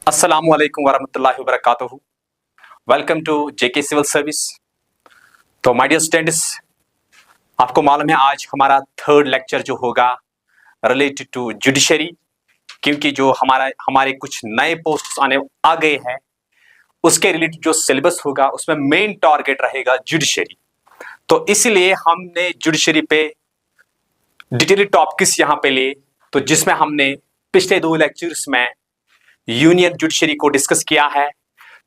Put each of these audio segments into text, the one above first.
अस्सलामु अलैकुम वरहमतुल्लाहि वबरकातुहू। Welcome to JK civil service. तो माय डियर स्टूडेंट्स, आपको मालूम है आज हमारा थर्ड लेक्चर जो होगा रिलेटेड टू जुडिशरी, क्योंकि जो हमारे कुछ नए पोस्ट्स आ गए हैं उसके रिलेटेड जो सिलेबस होगा उसमें मेन टारगेट रहेगा जुडिशरी। तो इसलिए हमने जुडिशरी पे डिटेल टॉपिक्स यहाँ पे लिए, तो जिसमें हमने पिछले दो लेक्चर्स में यूनियन जुडिशरी को डिस्कस किया है।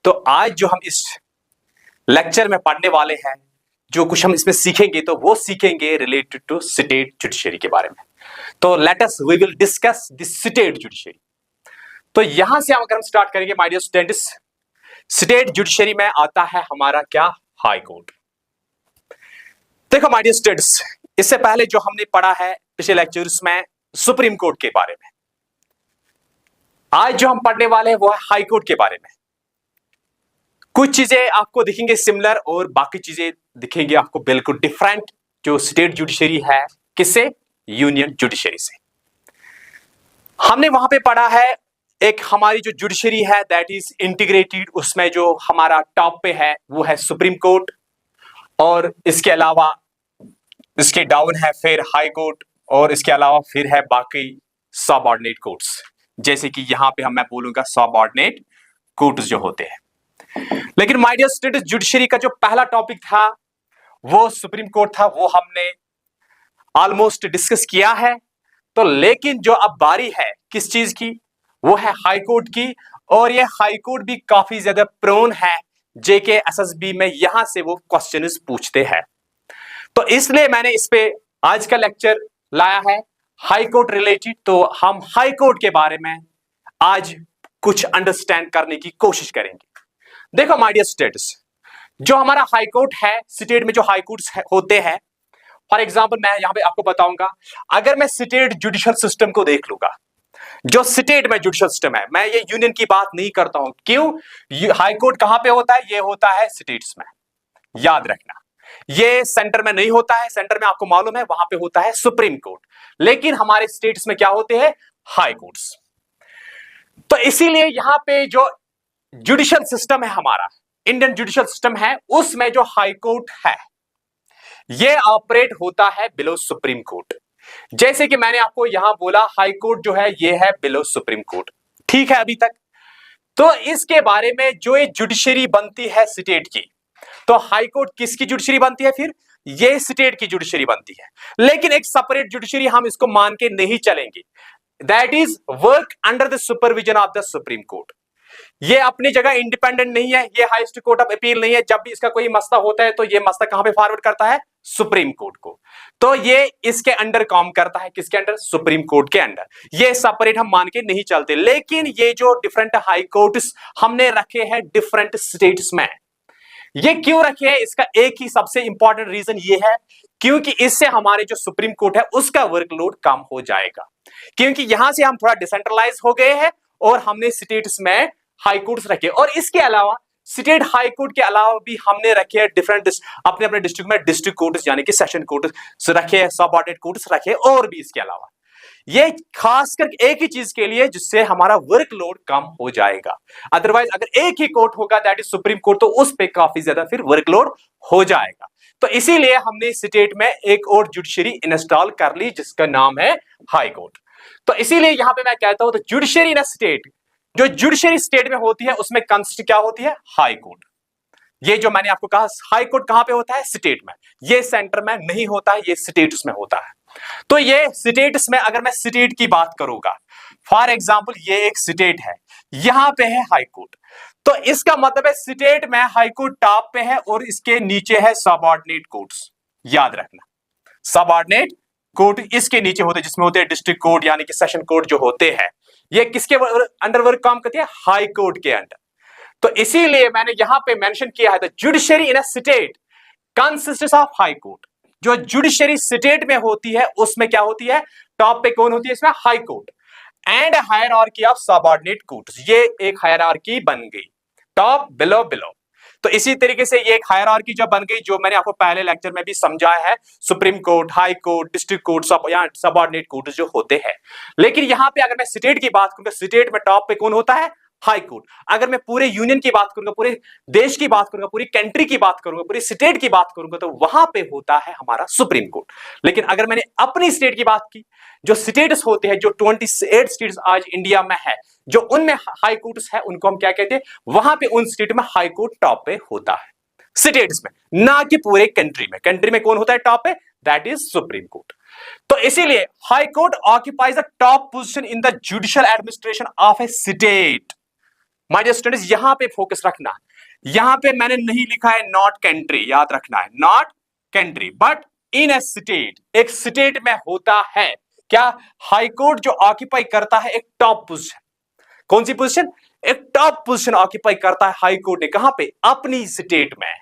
तो आज जो हम इस लेक्चर में पढ़ने वाले हैं, जो कुछ हम इसमें सीखेंगे तो वो सीखेंगे रिलेटेड टू स्टेट जुडिशरी के बारे में। तो let us we will discuss the state judiciary. तो यहां से अगर हम स्टार्ट करेंगे my dear students, state judiciary में आता है हमारा क्या, हाई कोर्ट। देखो माय डियर स्टूडेंट्स, इससे पहले जो हमने पढ़ा है पिछले लेक्चर्स में सुप्रीम कोर्ट के बारे में, आज जो हम पढ़ने वाले हैं वो है हाई कोर्ट के बारे में। कुछ चीजें आपको दिखेंगे सिमिलर और बाकी चीजें दिखेंगे आपको बिल्कुल डिफरेंट। जो स्टेट जुडिशरी है किससे, यूनियन जुडिशरी से। हमने वहां पे पढ़ा है एक हमारी जो जुडिशरी है दैट इज इंटीग्रेटेड, उसमें जो हमारा टॉप पे है वो है सुप्रीम कोर्ट, और इसके अलावा इसके डाउन है फिर हाई कोर्ट, और इसके अलावा फिर है बाकी सबऑर्डिनेट कोर्ट्स, जैसे कि यहां पे मैं बोलूंगा सबऑर्डिनेट कोर्ट्स जो होते हैं। लेकिन माय डियर स्टूडेंट्स, जुडिशरी का जो पहला टॉपिक था वो सुप्रीम कोर्ट था, वो हमने ऑलमोस्ट डिस्कस किया है। तो लेकिन जो अब बारी है किस चीज की, वो है हाई कोर्ट की, और ये हाई कोर्ट भी काफी ज्यादा प्रोन है जेके एसएसबी में, यहां से वो क्वेश्चंस पूछते हैं। तो इसलिए मैंने इस पे आज का लेक्चर लाया है हाई कोर्ट रिलेटेड। तो हम हाई कोर्ट के बारे में आज कुछ अंडरस्टैंड करने की कोशिश करेंगे। देखो माय डियर स्टूडेंट्स, जो हमारा हाई कोर्ट है, स्टेट में जो हाई कोर्ट्स होते हैं, फॉर एग्जांपल मैं यहां पे आपको बताऊंगा, अगर मैं स्टेट जुडिशियल सिस्टम को देख लूंगा, जो स्टेट में जुडिशियल सिस्टम है, मैं ये यूनियन की बात नहीं करता हूं। क्यों, हाई कोर्ट कहां पे होता है, ये होता है स्टेट्स में, याद रखना। ये सेंटर में नहीं होता है, सेंटर में आपको मालूम है वहां पे होता है सुप्रीम कोर्ट, लेकिन हमारे स्टेट्स में क्या होते हैं, हाई कोर्ट्स। तो इसीलिए यहां पे जो जुडिशियल सिस्टम है हमारा, इंडियन जुडिशियल सिस्टम है, उसमें जो हाई कोर्ट है ये ऑपरेट होता है बिलो सुप्रीम कोर्ट। जैसे कि मैंने आपको यहां बोला हाई कोर्ट जो है ये है बिलो सुप्रीम कोर्ट, ठीक है अभी तक। तो इसके बारे में जो ये जुडिशरी बनती है स्टेट की, तो हाई कोर्ट किसकी जुडिशरी बनती है, फिर ये स्टेट की जुडिशरी बनती है। लेकिन एक सेपरेट जुडिशरी हम इसको मान के नहीं चलेंगे, that is work under the supervision of the supreme court. ये अपनी जगह इंडिपेंडेंट नहीं है, ये हाईएस्ट कोर्ट ऑफ अपील नहीं है। जब भी इसका कोई मसला होता है तो ये मसला कहां पे फॉरवर्ड करता है, सुप्रीम कोर्ट को। तो ये इसके अंडर काम करता है, किसके अंडर, सुप्रीम कोर्ट के अंडर। ये सेपरेट हम मान के नहीं चलते। लेकिन ये जो डिफरेंट हाई कोर्ट्स हमने रखे हैं डिफरेंट स्टेट्स में, ये क्यों रखे हैं, इसका एक ही सबसे इंपॉर्टेंट रीजन ये है, क्योंकि इससे हमारे जो सुप्रीम कोर्ट है उसका वर्कलोड कम हो जाएगा। क्योंकि यहां से हम थोड़ा डिसेंट्रलाइज हो गए हैं और हमने स्टेट्स में हाई कोर्ट्स रखे, और इसके अलावा स्टेट हाई कोर्ट के अलावा भी हमने रखे हैं डिफरेंट अपने अपने डिस्ट्रिक्ट में डिस्ट्रिक्ट कोर्ट्स यानी कि सेशन कोर्ट्स रखे हैं, सबऑर्डिनेट कोर्ट्स रखे, और भी इसके अलावा ये खासकर एक ही चीज के लिए जिससे हमारा वर्कलोड कम हो जाएगा। अदरवाइज अगर एक ही कोर्ट होगा दैट इज सुप्रीम कोर्ट, तो उस पर काफी ज्यादा फिर वर्कलोड हो जाएगा। तो इसीलिए हमने स्टेट में एक और जुडिशरी इंस्टॉल कर ली जिसका नाम है हाई कोर्ट। तो इसीलिए यहां पे मैं कहता हूं तो जुडिशरी इन स्टेट, जो जुडिशरी स्टेट में होती है उसमें कंसिस्ट क्या होती है, हाई कोर्ट। ये जो मैंने आपको कहा हाई कोर्ट कहां पे होता है, स्टेट में, ये सेंटर में नहीं होता है, ये स्टेट्स में होता है। तो ये स्टेट्स में अगर मैं स्टेट की बात करूंगा, फॉर एग्जांपल ये एक स्टेट है, यहां पे है हाई कोर्ट, तो इसका मतलब है स्टेट में हाई कोर्ट टॉप पे है और इसके नीचे है सबऑर्डिनेट कोर्ट्स। याद रखना, सबऑर्डिनेट कोर्ट इसके नीचे होते हैं, जिसमें होते हैं डिस्ट्रिक्ट कोर्ट यानी कि सेशन कोर्ट जो होते हैं, ये किसके अंडर वर्क काम करती है, हाई कोर्ट के अंडर। तो इसीलिए मैंने यहां पे मेंशन किया है the judiciary in a state consists of high court. जो जुडिशरी स्टेट में होती है उसमें क्या होती है, टॉप पे कौन होती है, इसमें high court and hierarchy of subordinate courts. ये एक हायरार्की बन गई, टॉप बिलो बिलो। तो इसी तरीके से ये एक हायरार्की जो बन गई, जो मैंने आपको पहले लेक्चर में भी समझाया है, supreme court, high court, district court, subordinate court जो होते हैं। लेकिन यहां पे अगर मैं स्टेट की बात करूं तो स्टेट में टॉप पे कौन होता है, हाई कोर्ट। अगर मैं पूरे यूनियन की बात करूंगा, पूरे देश की बात करूंगा, पूरी कंट्री की बात करूंगा, पूरी स्टेट की बात करूंगा, तो वहां पे होता है हमारा सुप्रीम कोर्ट। लेकिन अगर मैंने अपनी स्टेट की बात की, जो स्टेट्स होते हैं, जो 28 स्टेट्स आज इंडिया में है, जो उनमें हाई कोर्ट्स है, उनको हम क्या कहते हैं, वहां पे उन स्टेट में हाई कोर्ट टॉप पे होता है, स्टेट्स में, ना कि पूरे कंट्री में। कंट्री में कौन होता है टॉप पे? That is supreme court. तो इसीलिए high court occupies the top position in the judicial administration of a state. My dear students, यहां पे फोकस रखना। यहां पे मैंने नहीं लिखा है नॉट कंट्री, याद रखना है not country, but in A state, एक स्टेट में होता है क्या? हाई कोर्ट जो ऑक्यूपाई करता है एक टॉप पोजीशन। कौन सी पोजीशन? एक टॉप पोजीशन ऑक्यूपाई करता है हाई कोर्ट ने। कहां पे? अपनी स्टेट में,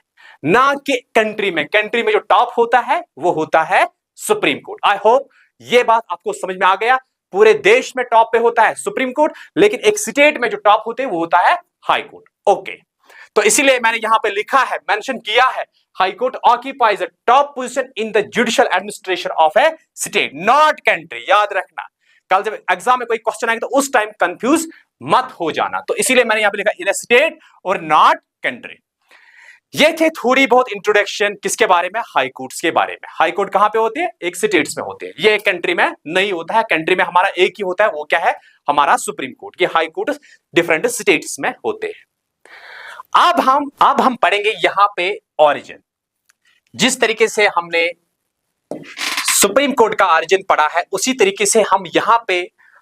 ना कि कंट्री में। कंट्री में जो टॉप होता है वो होता है सुप्रीम कोर्ट। आई होप ये बात आपको समझ में आ गया। पूरे देश में टॉप पे होता है सुप्रीम कोर्ट, लेकिन एक स्टेट में जो टॉप होते हैं वो होता है हाई कोर्ट। ओके, तो इसीलिए मैंने यहां पे लिखा है, मेंशन किया है, high court occupies a top position in the judicial administration of a state, not country. याद रखना, कल जब एग्जाम में कोई क्वेश्चन आएगा तो उस टाइम कंफ्यूज मत हो जाना। तो इसीलिए मैंने यहां पे लिखा इन ए स्टेट और नॉट कंट्री। ये थे थोड़ी बहुत इंट्रोडक्शन किसके बारे में? हाई कोर्ट्स के बारे में। हाई कोर्ट कहां पे होते हैं? एक स्टेट्स में होते हैं। ये एक कंट्री में नहीं होता है। कंट्री में हमारा एक ही होता है, वो क्या है? हमारा सुप्रीम कोर्ट। ये हाई कोर्ट डिफरेंट स्टेट्स में होते हैं। अब हम पढ़ेंगे यहां पे ऑरिजिन। जिस तरीके से हमने सुप्रीम कोर्ट का ऑरिजिन पढ़ा है, उसी तरीके से हम यहां पे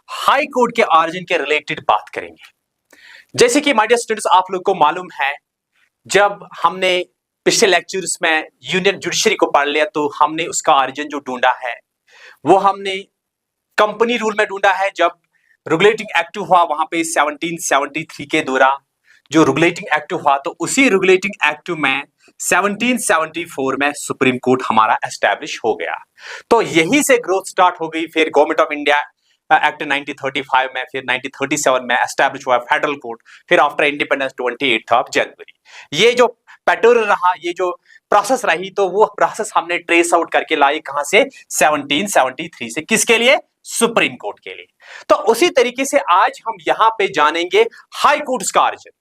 हाई कोर्ट के ऑरिजिन के रिलेटेड बात करेंगे। जैसे कि माय डियर स्टूडेंट्स, आप लोग को मालूम है, जब हमने पिछले लेक्चर्स में यूनियन जुडिशरी को पढ़ लिया, तो हमने उसका ऑरिजिन जो ढूंढा है वो हमने कंपनी रूल में ढूंढा है। जब रेगुलेटिंग एक्ट हुआ वहां पे 1773 के दौरान जो रेगुलेटिंग एक्ट हुआ, तो उसी रेगुलेटिंग एक्ट में 1774 में सुप्रीम कोर्ट हमारा एस्टैब्लिश हो गया। तो यही से ग्रोथ स्टार्ट हो गई। फिर गवर्नमेंट ऑफ इंडिया एक्ट 1935 में, फिर 1937 में एस्टैब्लिश हुआ फेडरल कोर्ट, फिर आफ्टर इंडिपेंडेंस 28 जनवरी। ये जो पैटर्न रहा, ये जो प्रोसेस रही, तो वो प्रोसेस हमने ट्रेस आउट करके लाई कहां से? 1773 से। किसके लिए? सुप्रीम कोर्ट के लिए। तो उसी तरीके से आज हम यहां पे जानेंगे हाई कोर्ट्स का ऑरिजिन।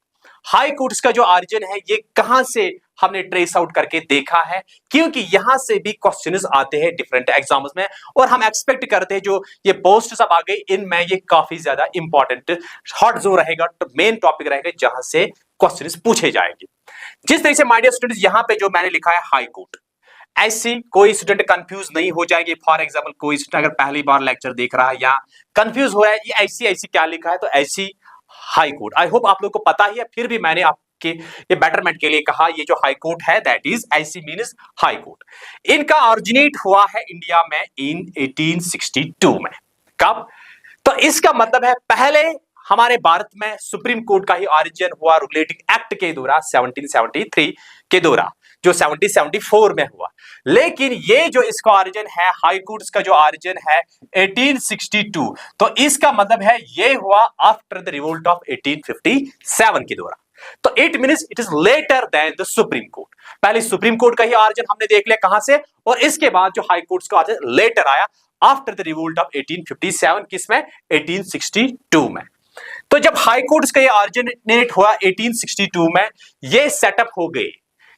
हाई कोर्ट्स का जो ऑरिजिन है ये कहां से हमने ट्रेस आउट करके देखा है, क्योंकि यहां से भी क्वेश्चंस आते हैं डिफरेंट एग्जाम्स में, और हम एक्सपेक्ट करते हैं जो ये पोस्ट सब आ गई इनमें ये काफी ज्यादा इंपॉर्टेंट हॉट जो रहेगा, मेन टॉपिक रहेगा जहां से क्वेश्चंस पूछे जाएंगे। जिस तरह से माय डियर स्टूडेंट्स यहां पे जो मैंने लिखा है हाई कोर्ट, ऐसी कोई स्टूडेंट कंफ्यूज नहीं हो जाएंगे। फॉर एग्जाम्पल कोई स्टूडेंट अगर पहली बार लेक्चर देख रहा है या कंफ्यूज हो रहा है ये ऐसी क्या लिखा है, तो ऐसी हाई कोर्ट। आई होप आप लोग को पता ही है, फिर भी मैंने आपके ये बेटरमेंट के लिए कहा, ये जो हाई कोर्ट है दैट इज ऐसी मींस हाई कोर्ट। इनका ऑरिजिनेट हुआ है इंडिया में इन 1862 में। कब? तो इसका मतलब है पहले हमारे भारत में सुप्रीम कोर्ट का ही ऑरिजिन हुआ रेगुलेटिंग एक्ट के दौरान 1773 के दौरान, जो 1774 में हुआ। लेकिन ये जो इसका ऑरिजिन है हाई कोर्ट्स का जो ऑरिजिन है 1862, तो इसका मतलब है ये हुआ आफ्टर द रिवोल्ट ऑफ 1857 के दौरान। तो it means it is later than the supreme court. पहले सुप्रीम कोर्ट का ही ऑरिजिन हमने देख लिया कहां से, और इसके बाद जो हाई कोर्ट्स का ऑरिजिन लेटर आया आफ्टर द रिवोल्ट ऑफ 1857। किसमें? 1862 में। तो जब हाई कोर्ट्स का ये ऑरिजिनेट हुआ 1862 में, ये सेटअप हो गए,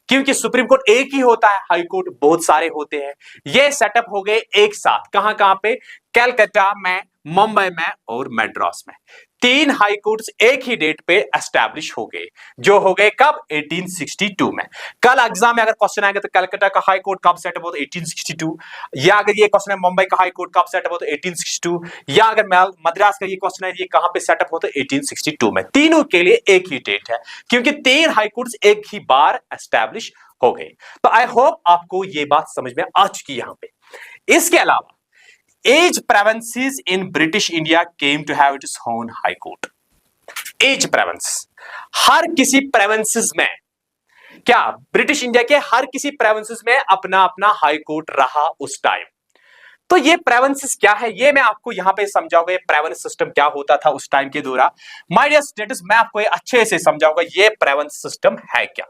क्योंकि सुप्रीम कोर्ट एक ही होता है, हाई कोर्ट बहुत सारे होते हैं। ये सेटअप हो गए एक साथ। कहां पे? कलकत्ता में, मुंबई में और मद्रास में। तीन हाई कोर्ट्स एक ही डेट पे एस्टैब्लिश हो गए, जो हो गए कब? 1862 में। कल एग्जाम में अगर क्वेश्चन आएगा तो कलकत्ता का हाई कोर्ट कब सेटअप हुआ? 1862। या अगर ये क्वेश्चन है मुंबई का हाई कोर्ट कब सेटअप हुआ? 1862। या अगर मद्रास का ये क्वेश्चन है ये कहां पे सेटअप होता है? 1862 में। तीनों के लिए एक ही डेट है, क्योंकि तीन हाई कोर्ट्स एक ही बार एस्टैब्लिश हो गए। तो आई होप आपको ये बात समझ में आ चुकी यहां पे। इसके अलावा each provinces in British India came to have its own high court. each province, हर किसी provinces में, क्या ब्रिटिश इंडिया के हर किसी provinces में अपना अपना हाई कोर्ट रहा उस टाइम। तो ये प्रेवेंसेस क्या है ये मैं आपको यहां पे समझाऊंगा। ये प्रेवेंस सिस्टम क्या होता था उस टाइम के दौरान। माय डियर स्टूडेंट्स, मैं आपको ये अच्छे से समझाऊंगा ये प्रेवेंस सिस्टम है क्या।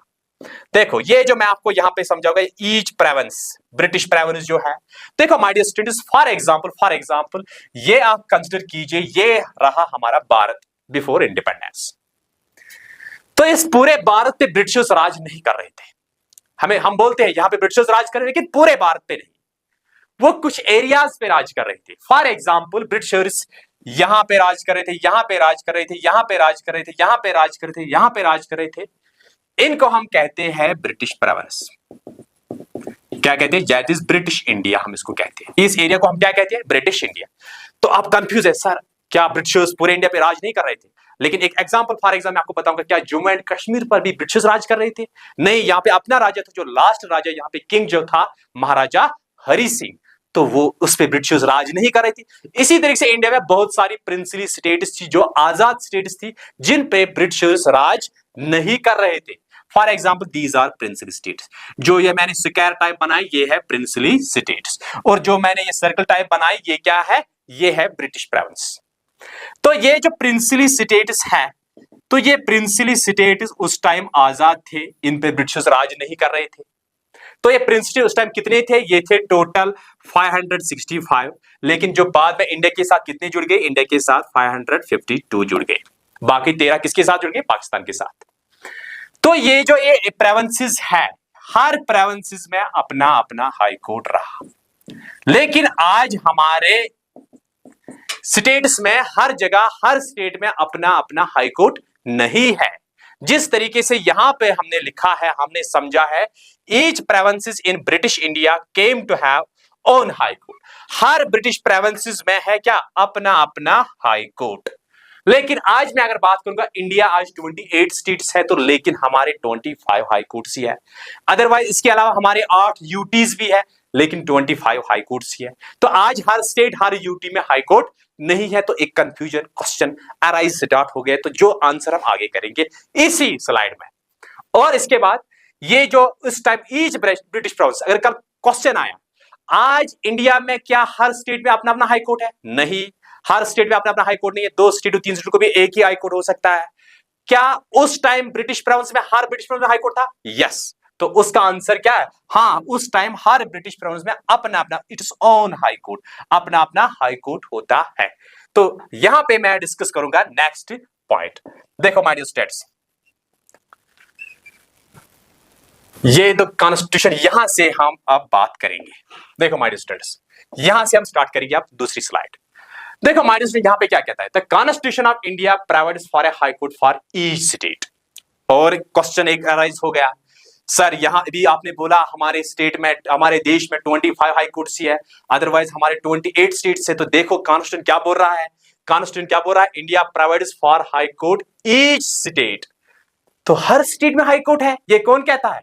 देखो ये जो मैं आपको यहां पे समझाऊंगा, ईच प्रेवेंस, ब्रिटिश प्रेवेंस जो है, देखो my dear students, for example ये आप कंसीडर कीजिए, ये रहा हमारा भारत बिफोर इंडिपेंडेंस। तो इस पूरे भारत पे ब्रिटिशर्स राज नहीं कर रहे थे। हम बोलते हैं यहां पे ब्रिटिशर्स राज कर रहे थे, लेकिन पूरे भारत पे नहीं, वो कुछ एरियाज पे राज कर रहे थे। फॉर एग्जाम्पल ब्रिटिशर्स यहां पे राज कर रहे थे, यहां पे राज कर रहे थे, यहां पे राज कर रहे थे, यहां पे राज कर रहे थे, यहां पे राज कर रहे थे। इनको हम कहते हैं ब्रिटिश प्रोविंस। क्या कहते हैं? दैट इज ब्रिटिश इंडिया, हम इसको कहते हैं। इस एरिया को हम क्या कहते हैं? British India. तो आप कंफ्यूज है, सर क्या ब्रिटिशर्स पूरे इंडिया पे राज नहीं कर रहे थे? लेकिन एक एग्जांपल फॉर एग्जाम्पल आपको बताऊंगा, क्या जम्मू एंड कश्मीर पर भी ब्रिटिशर्स राज कर रहे थे? नहीं, यहाँ पे अपना राजा था, जो लास्ट राजा यहाँ पे किंग जो था महाराजा हरि सिंह, तो वो उस पे ब्रिटिशर्स राज नहीं कर रहे थे। इसी तरीके से इंडिया में बहुत सारी प्रिंसली स्टेट्स थी, जो आजाद स्टेट्स थी, जिन पे ब्रिटिशर्स राज नहीं कर रहे थे। For example these are princely states. जो ये मैंने स्क्वायर टाइप बनाई, ये है प्रिंसली स्टेट्स, और जो मैंने ये सर्कल टाइप बनाई, ये क्या है? ये है ब्रिटिश प्रोविंस। तो ये जो प्रिंसली स्टेट्स है, तो ये प्रिंसली स्टेट्स उस टाइम आजाद थे, इन पे ब्रिटिशर्स राज नहीं कर रहे थे। तो ये प्रिंसली उस टाइम कितने थे? ये थे टोटल 565, लेकिन जो बाद में इंडिया के साथ कितने जुड़ गए? इंडिया के साथ 552 जुड़ गए। बाकी 13 किसके साथ जुड़ गए? पाकिस्तान के साथ। तो ये जो ये प्रोविंसेस है, हर प्रोविंसेस में अपना अपना हाई कोर्ट रहा, लेकिन आज हमारे स्टेट्स में हर जगह हर स्टेट में अपना अपना हाई कोर्ट नहीं है। जिस तरीके से यहां पे हमने लिखा है, हमने समझा है, each provinces in British India came to have own high court. हर ब्रिटिश प्रोविंसेस में है क्या? अपना अपना हाई कोर्ट। लेकिन आज मैं अगर बात करूंगा, इंडिया आज 28 स्टेट्स है, तो लेकिन हमारे 25 हाई कोर्ट्स ही है। अदरवाइज इसके अलावा हमारे 8 यूटीज भी है, लेकिन 25 हाई कोर्ट्स ही है। तो आज हर स्टेट हर यूटी में हाई कोर्ट नहीं है, तो एक कंफ्यूजन क्वेश्चन अराइज स्टार्ट हो गया। तो जो आंसर हम आगे करेंगे इसी स्लाइड में। और इसके बाद ये जो इस टाइम ईच ब्रिटिश प्रोविंस, अगर कल क्वेश्चन आया, आज इंडिया में क्या हर स्टेट में अपना अपना हाई कोर्ट है? नहीं, हर स्टेट में अपना अपना हाई कोर्ट नहीं है। 2 स्टेट 3 स्टेट को भी एक ही हाई कोर्ट हो सकता है। क्या उस टाइम ब्रिटिश प्रोविंस में हर ब्रिटिश प्रोविंस में हाई कोर्ट था? यस। तो उसका आंसर क्या है? हाँ, उस टाइम हर ब्रिटिश प्रोविंस में अपना अपना इट्स ओन हाई कोर्ट, अपना अपना हाई कोर्ट होता है। तो यहां पे मैं डिस्कस करूंगा नेक्स्ट पॉइंट। देखो माय डियर स्टूडेंट्स, ये तो कॉन्स्टिट्यूशन, यहां से हम अब बात करेंगे। देखो माय डियर स्टूडेंट्स, यहां से हम स्टार्ट करेंगे अब दूसरी स्लाइड। देखो माय डियर स्टूडेंट्स, यहां पे क्या कहता है? The constitution of India provides for a high court for each state. और क्वेश्चन एक अराइज हो गया, सर यहां भी आपने बोला हमारे स्टेट में, हमारे देश में 25 हाई कोर्ट्स ही है, अदरवाइज हमारे 28 स्टेट्स है। तो देखो कॉन्स्टिट्यूशन क्या बोल रहा है? कॉन्स्टिट्यूशन क्या बोल रहा है? India provides for high court each state. तो हर स्टेट में हाई कोर्ट है, ये कौन कहता है?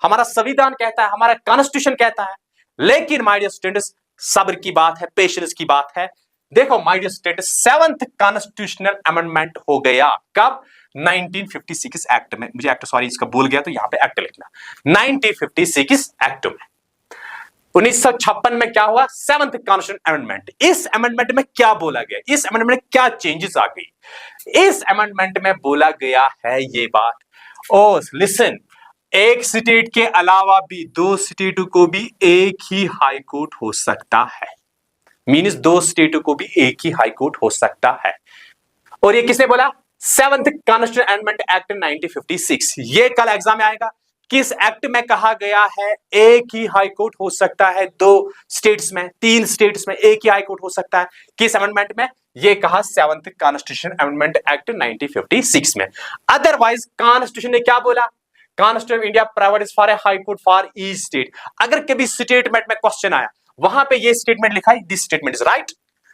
हमारा संविधान कहता है, हमारा कॉन्स्टिट्यूशन कहता है। लेकिन माय डियर स्टूडेंट्स, सब्र की बात है, पेशेंस की बात है। देखो my dear students, 7th constitutional amendment हो गया कब? 1956 एक्ट में। मुझे एक्ट सॉरी इसका भूल गया, तो यहां पे एक्ट लिखना। 1956 एक्ट में 1956 में क्या हुआ? 7th constitutional amendment. इस अमेंडमेंट में क्या बोला गया? इस अमेंडमेंट में क्या चेंजेस आ गई? इस अमेंडमेंट में बोला गया है ये बात, ओ लिसन, एक स्टेट के अलावा भी 2 स्टेटों को भी एक ही हाई कोर्ट हो सकता है। मीन्स 2 स्टेटों को भी एक ही हाई कोर्ट हो सकता है। और ये किसने बोला? 7th constitutional amendment act 1956। ये कल एग्जाम में आएगा। किस एक्ट में कहा गया है एक ही हाई कोर्ट हो सकता है? 2 स्टेट्स में, 3 स्टेट्स में एक ही हाई कोर्ट हो सकता है। किस अमेंडमेंट में? ये कहा 7th कॉन्स्टिट्यूशनल अमेंडमेंट एक्ट 1956 में। अदरवाइज कॉन्स्टिट्यूशन ने क्या बोला? Constitution of India provides for a high court for each state. अगर कभी स्टेटमेंट में क्वेश्चन आया, वहां पे ये स्टेटमेंट लिखा है, दिस स्टेटमेंट इज राइट।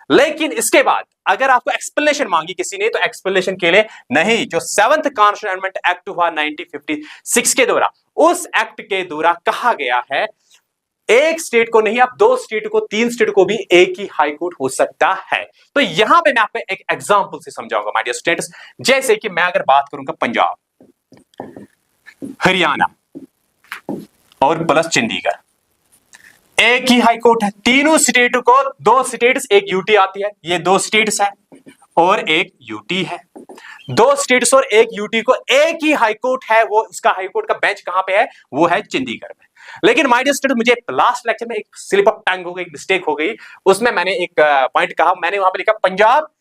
लेकिन इसके बाद अगर आपको एक्सप्लेनेशन मांगी किसी ने, तो एक्सप्लेनेशन के लिए नहीं, जो 7th कॉन्स्टिट्यूशनल अमेंडमेंट एक्ट हुआ 1956 के दौरान, उस एक्ट के दौरान कहा गया है एक स्टेट को नहीं, अब 2 स्टेट को, 3 स्टेट को भी एक ही हाई कोर्ट हो सकता है। तो यहां पे मैं आपको एक एग्जांपल से समझाऊंगा माय डियर स्टूडेंट्स। जैसे कि मैं अगर बात करूंगा पंजाब, हरियाणा और प्लस चंडीगढ़, एक ही हाई कोर्ट है। तीनों स्टेट को, 2 स्टेट्स एक यूटी आती है, ये 2 स्टेट्स है और एक यूटी है। 2 स्टेट्स और एक यूटी को एक ही हाई कोर्ट है। वो उसका हाई कोर्ट का बेंच कहां पे है? वो है चंडीगढ़ में। लेकिन माय डियर स्टूडेंट, मुझे लास्ट लेक्चर में एक स्लिप ऑफ टंग हो गई, मिस्टेक हो गई। उसमें मैंने एक पॉइंट कहा, मैंने वहां पे लिखा पंजाब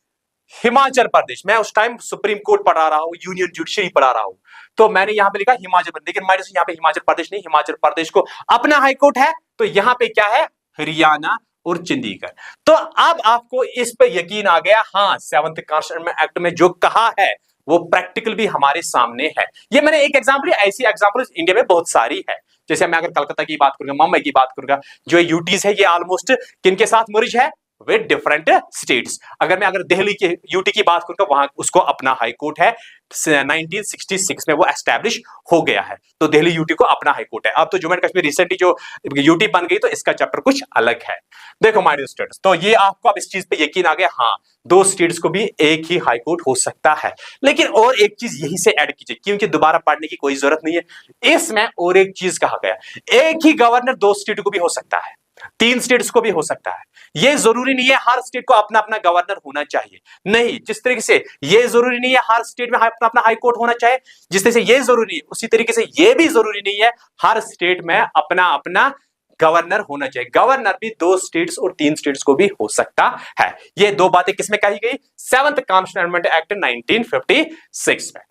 हिमाचल प्रदेश। मैं उस टाइम सुप्रीम कोर्ट पढ़ा रहा हूं, यूनियन जुडिशरी पढ़ा रहा हूं। तो मैंने यहां पे लिखा हिमाचल प्रदेश, लेकिन माइनस यहां पे हिमाचल प्रदेश नहीं, हिमाचल प्रदेश को अपना हाईकोर्ट है, तो यहां पे क्या है, हरियाणा और चंडीगढ़। तो अब आपको इस पे यकीन आ गया, हाँ 7th कॉन्स्टिट्यूशन एक्ट में जो कहा है वो प्रैक्टिकल भी हमारे सामने है। ये मैंने एक एग्जांपल, ऐसी एग्जांपल इंडिया में बहुत सारी है। जैसे मैं अगर कलकत्ता की बात करूंगा, मुंबई की बात करूंगा, जो यूटीज है ये ऑलमोस्ट किनके साथ मर्ज है, विद डिफरेंट स्टेट्स। अगर दिल्ली के यूटी की बात करूंगा, वहां उसको अपना हाई कोर्ट है, 1966 में वो एस्टैब्लिश हो गया है, तो दिल्ली यूटी को अपना हाई कोर्ट है। अब तो जम्मू एंड कश्मीर रिसेंटली जो यूटी बन गई, तो इसका चैप्टर कुछ अलग है। देखो माय डियर स्टूडेंट्स, तो ये आपको अब इस चीज पे यकीन आ गया, हाँ दो स्टेट्स को भी एक ही हाई कोर्ट हो सकता है। लेकिन और एक चीज यही से ऐड कीजिए, क्योंकि दोबारा पढ़ने की कोई जरूरत नहीं है। इसमें और एक चीज कहा गया, एक ही गवर्नर दो स्टेट को भी हो सकता है, 3 स्टेट्स को भी हो सकता है। ये जरूरी नहीं है हर स्टेट को अपना अपना गवर्नर होना चाहिए, नहीं, जिस तरीके से ये जरूरी नहीं है हर स्टेट में अपना अपना हाई कोर्ट होना चाहिए, जिस तरह से ये जरूरी नहीं है उसी तरीके से ये भी जरूरी नहीं है हर स्टेट में अपना अपना गवर्नर होना चाहिए। गवर्नर भी 2 स्टेट्स और 3 स्टेट्स को भी हो सकता है। ये दो बातें किसमें कही गई, 7th कॉन्स्टिट्यूशन एक्ट 1956 में।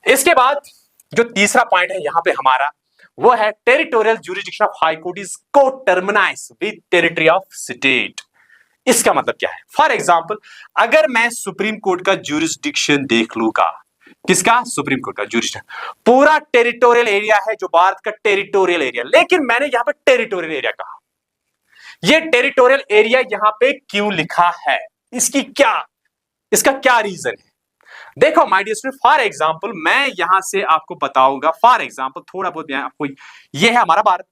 इसके बाद जो तीसरा पॉइंट है यहां पे हमारा, वो है territorial jurisdiction of high court is coterminous with territory of state. इसका मतलब क्या है, फॉर एग्जांपल अगर मैं सुप्रीम कोर्ट का ज्यूरिसडिक्शन देख लूंगा, किसका, सुप्रीम कोर्ट का ज्यूरिसडिक्शन, पूरा टेरिटोरियल एरिया है जो भारत का टेरिटोरियल एरिया, लेकिन मैंने यहां पे टेरिटोरियल एरिया कहा। ये टेरिटोरियल एरिया यहां पे क्यों लिखा है, इसका क्या रीजन है। देखो my dear student, for example मैं यहां से आपको बताऊंगा, फॉर एग्जांपल थोड़ा बहुत आपको, ये है हमारा भारत,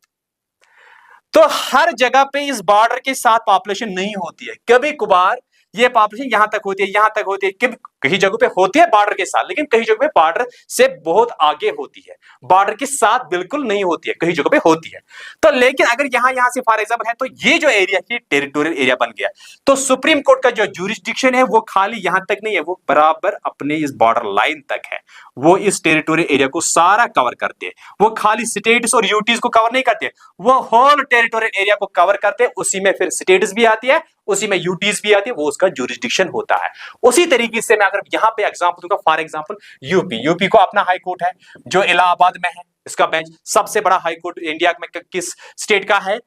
तो हर जगह पे इस बॉर्डर के साथ पॉपुलेशन नहीं होती है, कभी कभार ये पॉपुलेशन यहां तक होती है, यहां तक होती है, कहीं जगहों पे होती है बॉर्डर के साथ, लेकिन कई जगहों पे बॉर्डर से बहुत आगे होती है, बॉर्डर के साथ बिल्कुल नहीं होती है, कई जगहों पे होती है। तो लेकिन अगर यहां से फॉर एग्जांपल है, तो ये जो एरिया है टेरिटोरियल एरिया बन गया, तो सुप्रीम कोर्ट का जो ज्यूरिसडिक्शन है वो खाली यहां तक नहीं है, वो बराबर अपने इस बॉर्डर लाइन तक है, वो इस टेरिटोरियल एरिया को सारा कवर करते हैं। वो खाली स्टेट्स और यूटीज को कवर नहीं करते, वो होल टेरिटोरियल एरिया को कवर करते हैं, उसी में फिर स्टेट्स भी आती है, उसी में यूटीज भी आती है, वो उसका ज्यूरिसडिक्शन होता है। उसी तरीके से मैं अगर यहां पे एग्जांपल दूंगा, फॉर एग्जांपल यूपी को अपना हाई कोर्ट है जो इलाहाबाद में है, इसका बेंच सबसे बड़ा हाई कोर्ट इंडिया में किस स्टेट का है,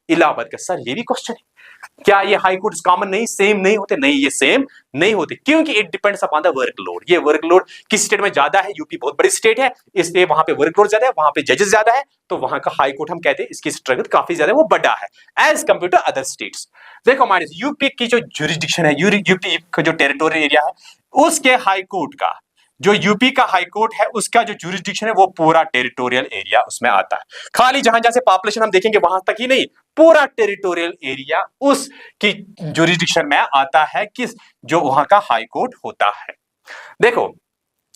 इलाहाबाद का। सर ये भी क्वेश्चन है, क्या ये हाई कोर्ट कॉमन नहीं, सेम नहीं होते, नहीं ये सेम नहीं होते, क्योंकि it depends upon the workload. ये वर्कलोड किस स्टेट में ज्यादा है, यूपी बहुत बड़ी स्टेट है इसलिए वहां पे वर्कलोड ज्यादा है, वहां पे जजेस ज्यादा है, तो वहां का हाई कोर्ट हम कहते हैं इसकी स्ट्रेंथ काफी ज्यादा है, वो बड़ा है as compare to other states. देखो हमारे यूपी की जो ज्यूरिसडिक्शन है, यूपी का जो टेरिटोरियल एरिया है, उसके हाई कोर्ट का, जो यूपी का हाई कोर्ट है उसका जो ज्यूरिसडिक्शन है वो पूरा टेरिटोरियल एरिया उसमें आता है। खाली जहां जहां से पॉपुलेशन हम देखेंगे वहां तक ही नहीं, पूरा टेरिटोरियल एरिया उसकी ज्यूरिसडिक्शन में आता है, किस, जो वहां का हाई कोर्ट होता है। देखो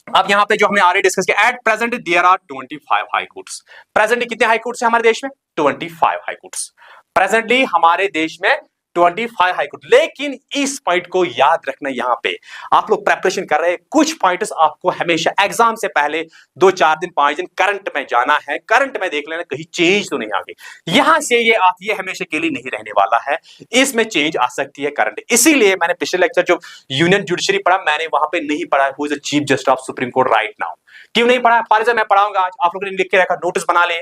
अब यहां पे जो हमने ऑलरेडी डिस्कस किया, at present there are 25 high courts. Presently कितने हाई कोर्ट्स हैं हमारे देश में, 25 हाई कोर्ट्स प्रेजेंटली हमारे देश में, 25 हाई कोर्ट। लेकिन इस पॉइंट को याद रखना, यहां पे आप लोग प्रिपरेशन कर रहे हैं, कुछ पॉइंट्स आपको हमेशा एग्जाम से पहले 2-4 दिन 5 दिन करंट में जाना है, करंट में देख लेना कहीं चेंज तो नहीं आ गई। यहां से ये आती है, हमेशा के लिए नहीं रहने वाला है, इसमें चेंज आ सकती है करंट। इसीलिए मैंने पिछले लेक्चर जो यूनियन जुडिशरी पढ़ा, मैंने वहां पे नहीं पढ़ा who is the chief justice of supreme court right now. क्यों नहीं पढ़ा, फॉर एग्जाम्पल मैं पढ़ाऊंगा आज, आप लोगों ने लिख के रखा, नोटिस बना ले,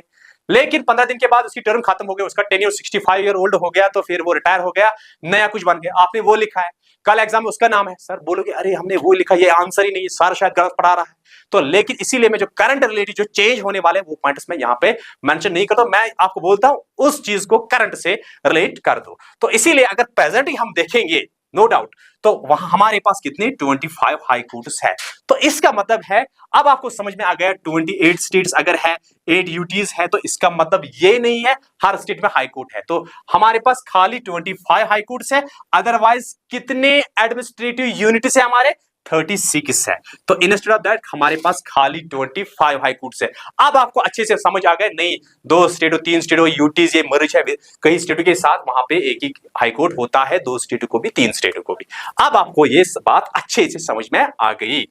लेकिन 15 दिन के बाद उसकी टर्म खत्म हो गई, उसका टेन्योर 65 ईयर ओल्ड हो गया, तो फिर वो रिटायर हो गया, नया कुछ बन गया, आपने वो लिखा है, कल एग्जाम में उसका नाम है, सर बोलोगे अरे हमने वो लिखा, ये आंसर ही नहीं है, सारा शायद गलत पढ़ा रहा है। तो लेकिन इसीलिए मैं जो करंट रिलेटेड जो चेंज होने वाले वो पॉइंट्स में यहाँ पे मेंशन नहीं करता, मैं आपको बोलता हूं उस चीज को करंट से रिलेट कर दो। तो इसीलिए अगर प्रेजेंट ही हम देखेंगे, नो डाउट, तो वहां हमारे पास कितने 25 हाई कोर्ट्स है। तो इसका मतलब है, अब आपको समझ में आ गया, 28 स्टेट्स अगर है, 8 यूटीज है, तो इसका मतलब ये नहीं है हर स्टेट में हाई कोर्ट है। तो हमारे पास खाली 25 हाई कोर्ट्स है, अदरवाइज कितने एडमिनिस्ट्रेटिव यूनिट्स है हमारे, 36 है। तो इंस्टेड ऑफ दैट हमारे पास खाली 25 हाई कोर्ट्स है। अब आपको अच्छे से समझ आ गया, नहीं 2 स्टेट और 3 स्टेट और यूटीज ये मर्ज है, कई स्टेटों के साथ वहां पे एक ही हाई कोर्ट होता है, 2 स्टेटों को भी 3 स्टेटों को भी। अब आपको ये बात अच्छे से समझ में आ गई।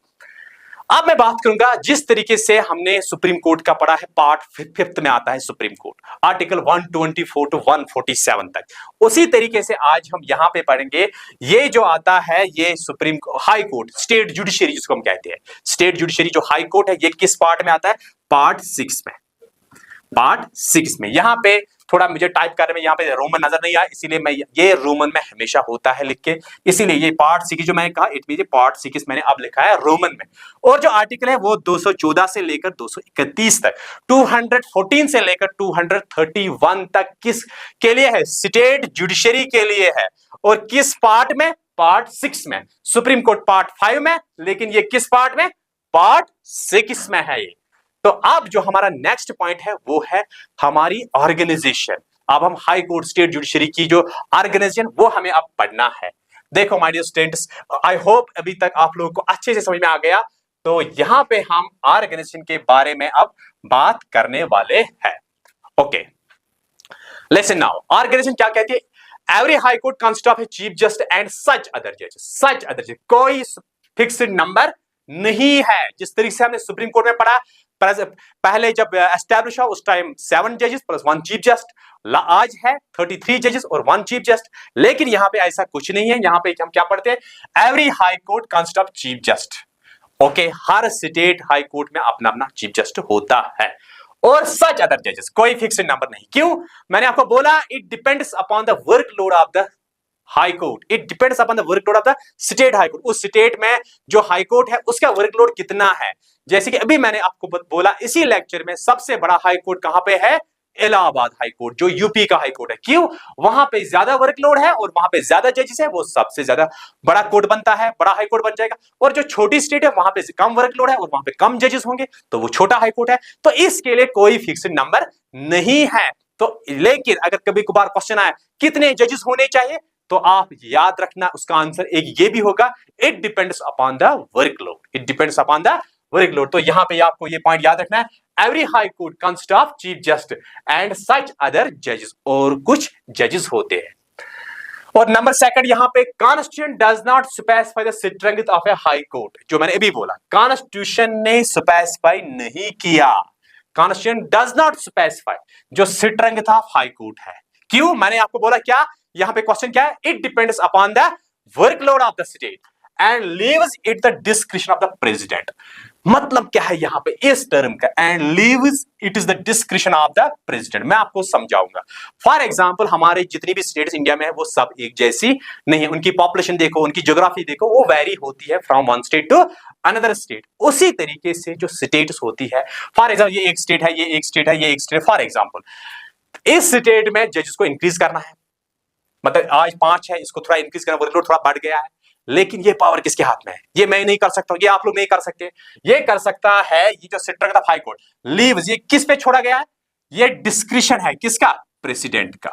अब मैं बात करूंगा जिस तरीके से हमने सुप्रीम कोर्ट का पढ़ा है, पार्ट 5 में आता है सुप्रीम कोर्ट, आर्टिकल 124 टू 147 तक, उसी तरीके से आज हम यहां पे पढ़ेंगे। ये जो आता है ये supreme high court, state judiciary जिसको हम कहते हैं, स्टेट जुडिशरी जो हाई कोर्ट है, ये किस पार्ट में आता है? पार्ट 6 में। पार्ट 6 में यहां पे थोड़ा मुझे टाइप करने में यहाँ पे रोमन नजर नहीं आया, इसीलिए मैं ये रोमन में हमेशा होता है लिख के, इसीलिए ये पार्ट 6 जो मैंने कहा, इट मीन पार्ट 6 मैंने अब लिखा है रोमन में। और जो आर्टिकल है वो 214 से लेकर 231 तक, 214 से लेकर 231 तक किस के लिए है? स्टेट जुडिशरी के लिए है। और किस पार्ट में? पार्ट 6 में। सुप्रीम कोर्ट पार्ट 5 में, लेकिन ये किस पार्ट में? पार्ट 6 में है ये। तो अब जो हमारा नेक्स्ट पॉइंट है वो है हमारी ऑर्गेनाइजेशन। अब हम हाई कोर्ट स्टेट जुडिशरी की जो ऑर्गेनाइजेशन वो हमें अब पढ़ना है। देखो my dear students, I hope अभी तक आप लोगों को अच्छे से समझ में आ गया। तो यहां पे हम ऑर्गेनाइजेशन के बारे में अब बात करने वाले हैं। ओके, लिसन नाउ, ऑर्गेनाइजेशन क्या कहती है? Every high court consist of a chief justice and such other जजेस। सच अदर जजेस, कोई फिक्स्ड नंबर नहीं है। जिस तरीके से हमने सुप्रीम कोर्ट में पढ़ा, पहले जब एस्टैब्लिश हुआ उस टाइम 7 जजेस प्लस 1 चीफ जस्ट, आज है 33 जजेस और 1 चीफ जस्ट। लेकिन यहां पे ऐसा कुछ नहीं है। यहां पे हम क्या पढ़ते हैं? Every high court consist of chief just. Okay, her state high court में अपना अपना चीफ जस्ट होता है। और सच अदर जजेस, कोई फिक्स्ड नंबर नहीं। क्यों? मैंने आपको बोला it depends upon the workload of the high court, it depends upon the workload of the state high court. उस स्टेट में जो हाई कोर्ट है उसका वर्कलोड कितना है। जैसे कि अभी मैंने आपको बोला इसी लेक्चर में, सबसे बड़ा हाई कोर्ट कहां पे है? इलाहाबाद हाई कोर्ट, जो यूपी का हाई कोर्ट है। क्यों? वहां पे ज्यादा वर्कलोड है और वहां पे ज्यादा जजेस है, वो सबसे ज्यादा बड़ा कोर्ट बनता है, बड़ा हाई कोर्ट बन जाएगा। और जो छोटी स्टेट है वहां पे कम वर्कलोड है और वहां पे कम जजेस होंगे, तो वो छोटा हाई कोर्ट है। तो इसके लिए कोई फिक्स्ड नंबर नहीं है। तो लेकिन अगर कभी कभार क्वेश्चन आए कितने जजेस होने चाहिए, तो आप याद रखना उसका आंसर एक ये भी होगा, it depends upon the workload, it depends upon the workload. तो यहां पे आपको ये पॉइंट याद रखना है, every high court consist of chief justice and such other जजेस, और कुछ जजेस होते हैं। और नंबर सेकंड यहां पे, constitution does not specify the strength of A high court. जो मैंने अभी बोला, कॉन्स्टिट्यूशन ने स्पेसिफाई नहीं किया, कॉन्स्टिट्यूशन डज नॉट स्पेसिफाई जो स्ट्रेंथ ऑफ हाई कोर्ट है। क्यों? मैंने आपको बोला क्या, यहां पे क्वेश्चन क्या है? It depends upon the workload of the state and leaves it the description of the president. मतलब क्या है यहां पे इस टर्म का? And leaves it is the description of the president. मैं आपको समझाऊंगा। फॉर एग्जांपल, हमारे जितनी भी स्टेट्स इंडिया में है वो सब एक जैसी नहीं है। उनकी पॉपुलेशन देखो, उनकी ज्योग्राफी देखो, वो वेरी होती है from one state to another state. उसी तरीके से जो स्टेट्स होती है, फॉर एग्जाम्पल ये एक स्टेट है, ये एक स्टेट है, ये एक स्टेट है। फॉर एग्जाम्पल इस स्टेट में जजेस को इंक्रीज करना है, मतलब आज 5 है, इसको थोड़ा इंक्रीज करना, वर्कलोड थोड़ा बढ़ गया है, लेकिन ये पावर किसके हाथ में है? ये मैं नहीं कर सकता हूं, ये आप लोग नहीं कर सकते। ये कर सकता है ये जो strength of high court, leaves, ये किस पे छोड़ा गया है? ये डिस्क्रिप्शन है किसका? प्रेसिडेंट का।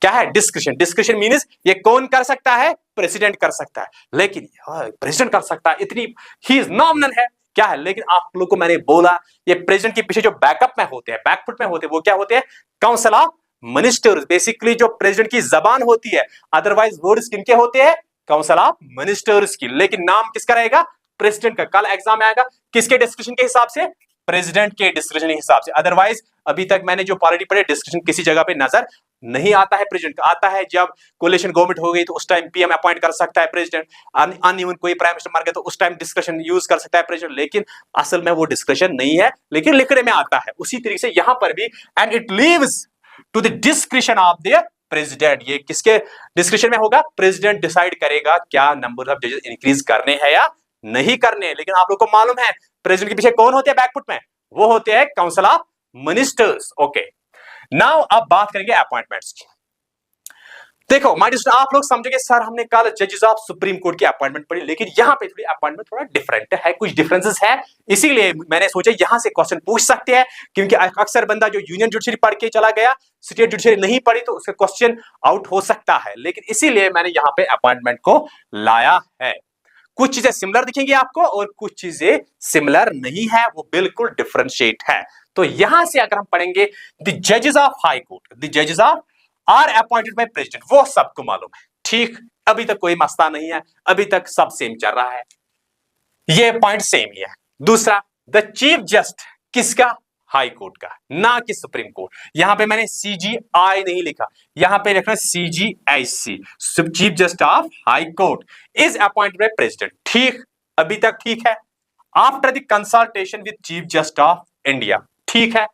क्या है? डिस्क्रिप्शन। डिस्क्रिप्शन मींस ये कौन कर सकता है? प्रेसिडेंट कर सकता है। लेकिन प्रेसिडेंट कर सकता है, इतनी ही इज नॉमिनल है। क्या है? लेकिन आप लोग को मैंने बोला ये प्रेसिडेंट के पीछे जो बैकअप में होते हैं, बैकफुट में होते हैं, वो क्या होते हैं? Council of ministers. बेसिकली जो प्रेसिडेंट की जबान होती है, अदरवाइज वर्ड्स किनके होते हैं? काउंसिल ऑफ मिनिस्टर्स की। लेकिन नाम किसका रहेगा? प्रेसिडेंट का। कल एग्जाम में आएगा किसके डिस्क्रिप्शन के हिसाब से? प्रेसिडेंट के डिस्क्रिप्शन के हिसाब से। अदरवाइज अभी तक मैंने जो पॉलिटी पढ़े, डिस्क्रिप्शन किसी जगह पे नजर नहीं आता है प्रेसिडेंट का। आता है जब कोलिशन गवर्नमेंट हो गई तो उस टाइम पीएम अपॉइंट कर सकता है प्रेसिडेंट, अनइवन कोई प्राइम मिनिस्टर मर गया तो उस टाइम डिस्कशन यूज कर सकता है प्रेसिडेंट। लेकिन असल में वो डिस्कशन नहीं है, लेकिन लिखने में आता है। उसी तरीके से यहां पर भी, and it leaves to the description of the president. ये किसके डिस्क्रिप्शन में होगा? प्रेसिडेंट डिसाइड करेगा क्या नंबर ऑफ जजेस इंक्रीज करने हैं या नहीं करने। लेकिन आप लोग को मालूम है प्रेसिडेंट के पीछे कौन होते हैं बैकफुट में? वो होते हैं council of ministers. Okay, now अब बात करेंगे अपॉइंटमेंट्स की। देखो माय डियर, आप लोग समझोगे सर हमने कल जजेस ऑफ सुप्रीम कोर्ट की अपॉइंटमेंट पढ़ी, लेकिन यहां पे थोड़ी अपॉइंटमेंट थोड़ा डिफरेंट है, कुछ डिफरेंसेस है। इसीलिए मैंने सोचा यहां से क्वेश्चन पूछ सकते हैं, क्योंकि अक्सर बंदा जो यूनियन जुडिशरी पढ़ के चला गया, स्टेट जुडिशरी नहीं पढ़ी, तो उसका क्वेश्चन आउट हो सकता है। लेकिन इसीलिए मैंने यहां पे अपॉइंटमेंट को लाया है। कुछ चीजें सिमिलर दिखेंगी आपको और कुछ चीजें सिमिलर नहीं है, वो बिल्कुल डिफरेंशिएट है। तो यहां से अगर हम पढ़ेंगे द जजेस ऑफ हाई कोर्ट, द जजेस of are appointed by president, वो सबको मालूम है। ठीक, अभी तक कोई मसला नहीं है, अभी तक सब सेम चल रहा है, ये पॉइंट सेम ही है। दूसरा, द चीफ जस्ट किसका? हाई कोर्ट का, ना कि सुप्रीम कोर्ट। यहां पे मैंने CGI नहीं लिखा, यहां पे लिखना CGIC, chief just of high court is appointed by president. ठीक, अभी तक ठीक है। After the consultation with chief just of India, ठीक है।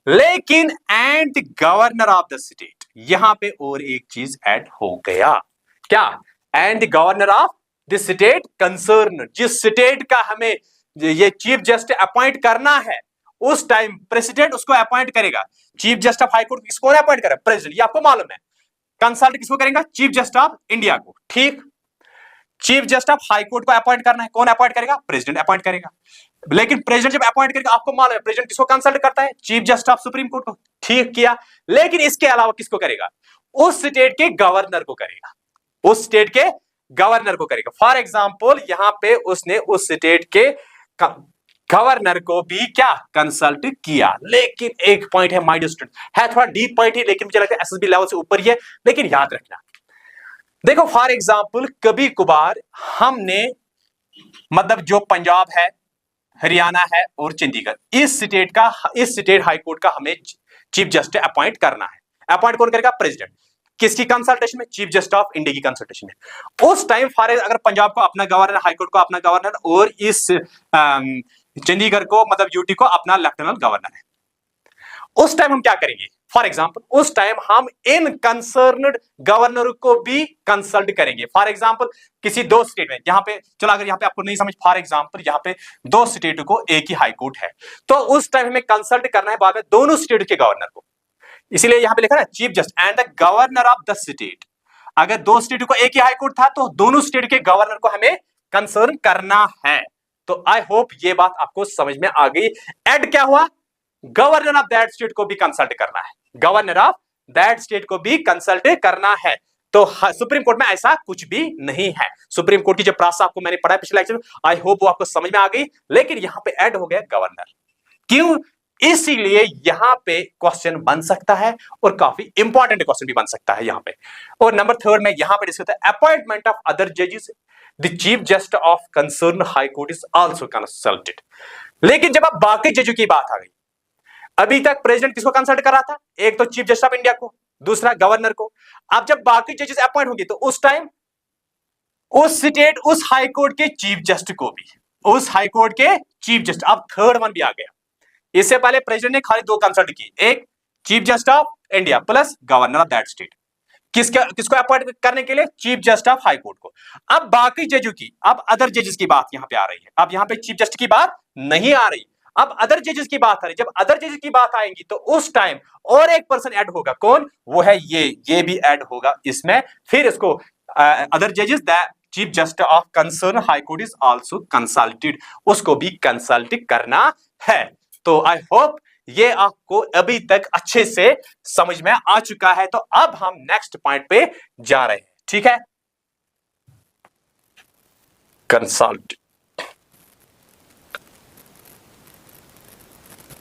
लेकिन and governor of the state, यहां पे और एक चीज ऐड हो गया। क्या? And governor of the state concern, जिस स्टेट का हमें ये चीफ जस्टिस अपॉइंट करना है, उस टाइम प्रेसिडेंट उसको अपॉइंट करेगा। Chief justice of high court किसको अपॉइंट करेगा? प्रेसिडेंट, ये आपको मालूम है। कंसल्ट किसको करेगा? चीफ जस्टिस ऑफ इंडिया को। ठीक, chief justice of high court को अपॉइंट करना है, कौन अपॉइंट करेगा? प्रेसिडेंट अपॉइट करेगा। लेकिन प्रेसिडेंट जब अपॉइंट करेगा, आपको मालूम है प्रेसिडेंट किसको कंसल्ट करता है? Chief justice of supreme court को। ठीक किया, लेकिन इसके अलावा किसको करेगा? उस स्टेट के गवर्नर को करेगा, उस स्टेट के गवर्नर को करेगा। फॉर एग्जाम्पल, यहां पे उसने उस स्टेट के गवर्नर को भी क्या? कंसल्ट किया। लेकिन एक पॉइंट है, माय डियर स्टूडेंट, है थोड़ा डीप पॉइंट है, लेकिन मुझे लगता है एसएसबी लेवल से ऊपर ही है, लेकिन याद रखना। देखो फॉर एग्जाम्पल, कभी कभार हमने मतलब जो पंजाब है, हरियाणा है और चंडीगढ़, इस स्टेट हाई कोर्ट का हमें चीफ जस्टिस अपॉइंट करना है। अपॉइंट कौन करेगा? प्रेसिडेंट। किसकी कंसल्टेशन में? चीफ जस्टिस ऑफ इंडिया की कंसल्टेशन में। उस टाइम फॉर अगर पंजाब को अपना गवर्नर, हाई कोर्ट को अपना गवर्नर, और इस चंडीगढ़ को मतलब यूटी को अपना लेफ्टिनेंट गवर्नर है, उस टाइम हम क्या करेंगे? फॉर एग्जाम्पल, उस टाइम हम इन कंसर्न्ड गवर्नर को भी कंसल्ट करेंगे। फॉर एग्जाम्पल, किसी दो स्टेट में, यहां पे चलो अगर यहां पे आपको नहीं समझ, फॉर एग्जाम्पल यहां पे दो स्टेट को एक ही हाई कोर्ट है, तो उस टाइम हमें कंसल्ट करना है बाद में दोनों स्टेट के गवर्नर को। इसीलिए यहां पे लिखा ना chief justice and the governor of the state. अगर दो स्टेट को एक ही हाई कोर्ट था, तो दोनों स्टेट के गवर्नर को हमें कंसर्न करना है। तो आई होप ये बात आपको समझ में आ गई। एड क्या हुआ? गवर्नर ऑफ दैट स्टेट को भी कंसल्ट करना है, गवर्नर ऑफ दैट स्टेट को भी कंसल्ट करना है। तो सुप्रीम कोर्ट में ऐसा कुछ भी नहीं है। सुप्रीम कोर्ट की जो प्रोसेस आपको मैंने पढ़ा पिछले लेक्चर में, आई होप वो आपको समझ में आ गई। लेकिन यहां पे ऐड हो गया गवर्नर, क्यों? इसीलिए यहां पे क्वेश्चन बन सकता है और काफी इंपॉर्टेंट क्वेश्चन भी बन सकता है यहां पे। और नंबर थर्ड में यहां पे डिस्कस होता है अपॉइंटमेंट ऑफ अदर जजेस, the chief justice of concern high court is also consulted. लेकिन जब अब बाकी जजों की बात आ गई, अभी तक प्रेसिडेंट किसको कंसल्ट कर रहा था? एक तो चीफ जस्टिस ऑफ इंडिया को, दूसरा गवर्नर को। अब जब बाकी जजेस अपॉइंट होंगे, तो उस टाइम उस स्टेट, उस हाई कोर्ट के चीफ जस्टिस को भी, उस हाई कोर्ट के चीफ जस्टिस, अब थर्ड वन भी आ गया। इससे पहले प्रेसिडेंट ने खाली दो कंसल्ट की, एक chief justice of India plus governor of that state. किसको अपॉइंट करने के लिए? Chief justice of high court को। अब बाकी जजों की, अब अदर जजेस की बात यहां पे आ रही है। अब यहां पे चीफ जस्टिस की बात नहीं आ रही, अब अदर जजेस की बात आ रही। जब अदर जजेस की बात आएंगी, तो उस टाइम और एक पर्सन ऐड होगा। कौन? वो है ये भी ऐड होगा इसमें। फिर इसको अदर जजेस, the chief justice of concern high court is also consulted, उसको भी कंसल्ट करना है। तो आई होप ये आपको अभी तक अच्छे से समझ में आ चुका है। तो अब हम नेक्स्ट पॉइंट पे जा रहे हैं, ठीक है? कंसल्ट।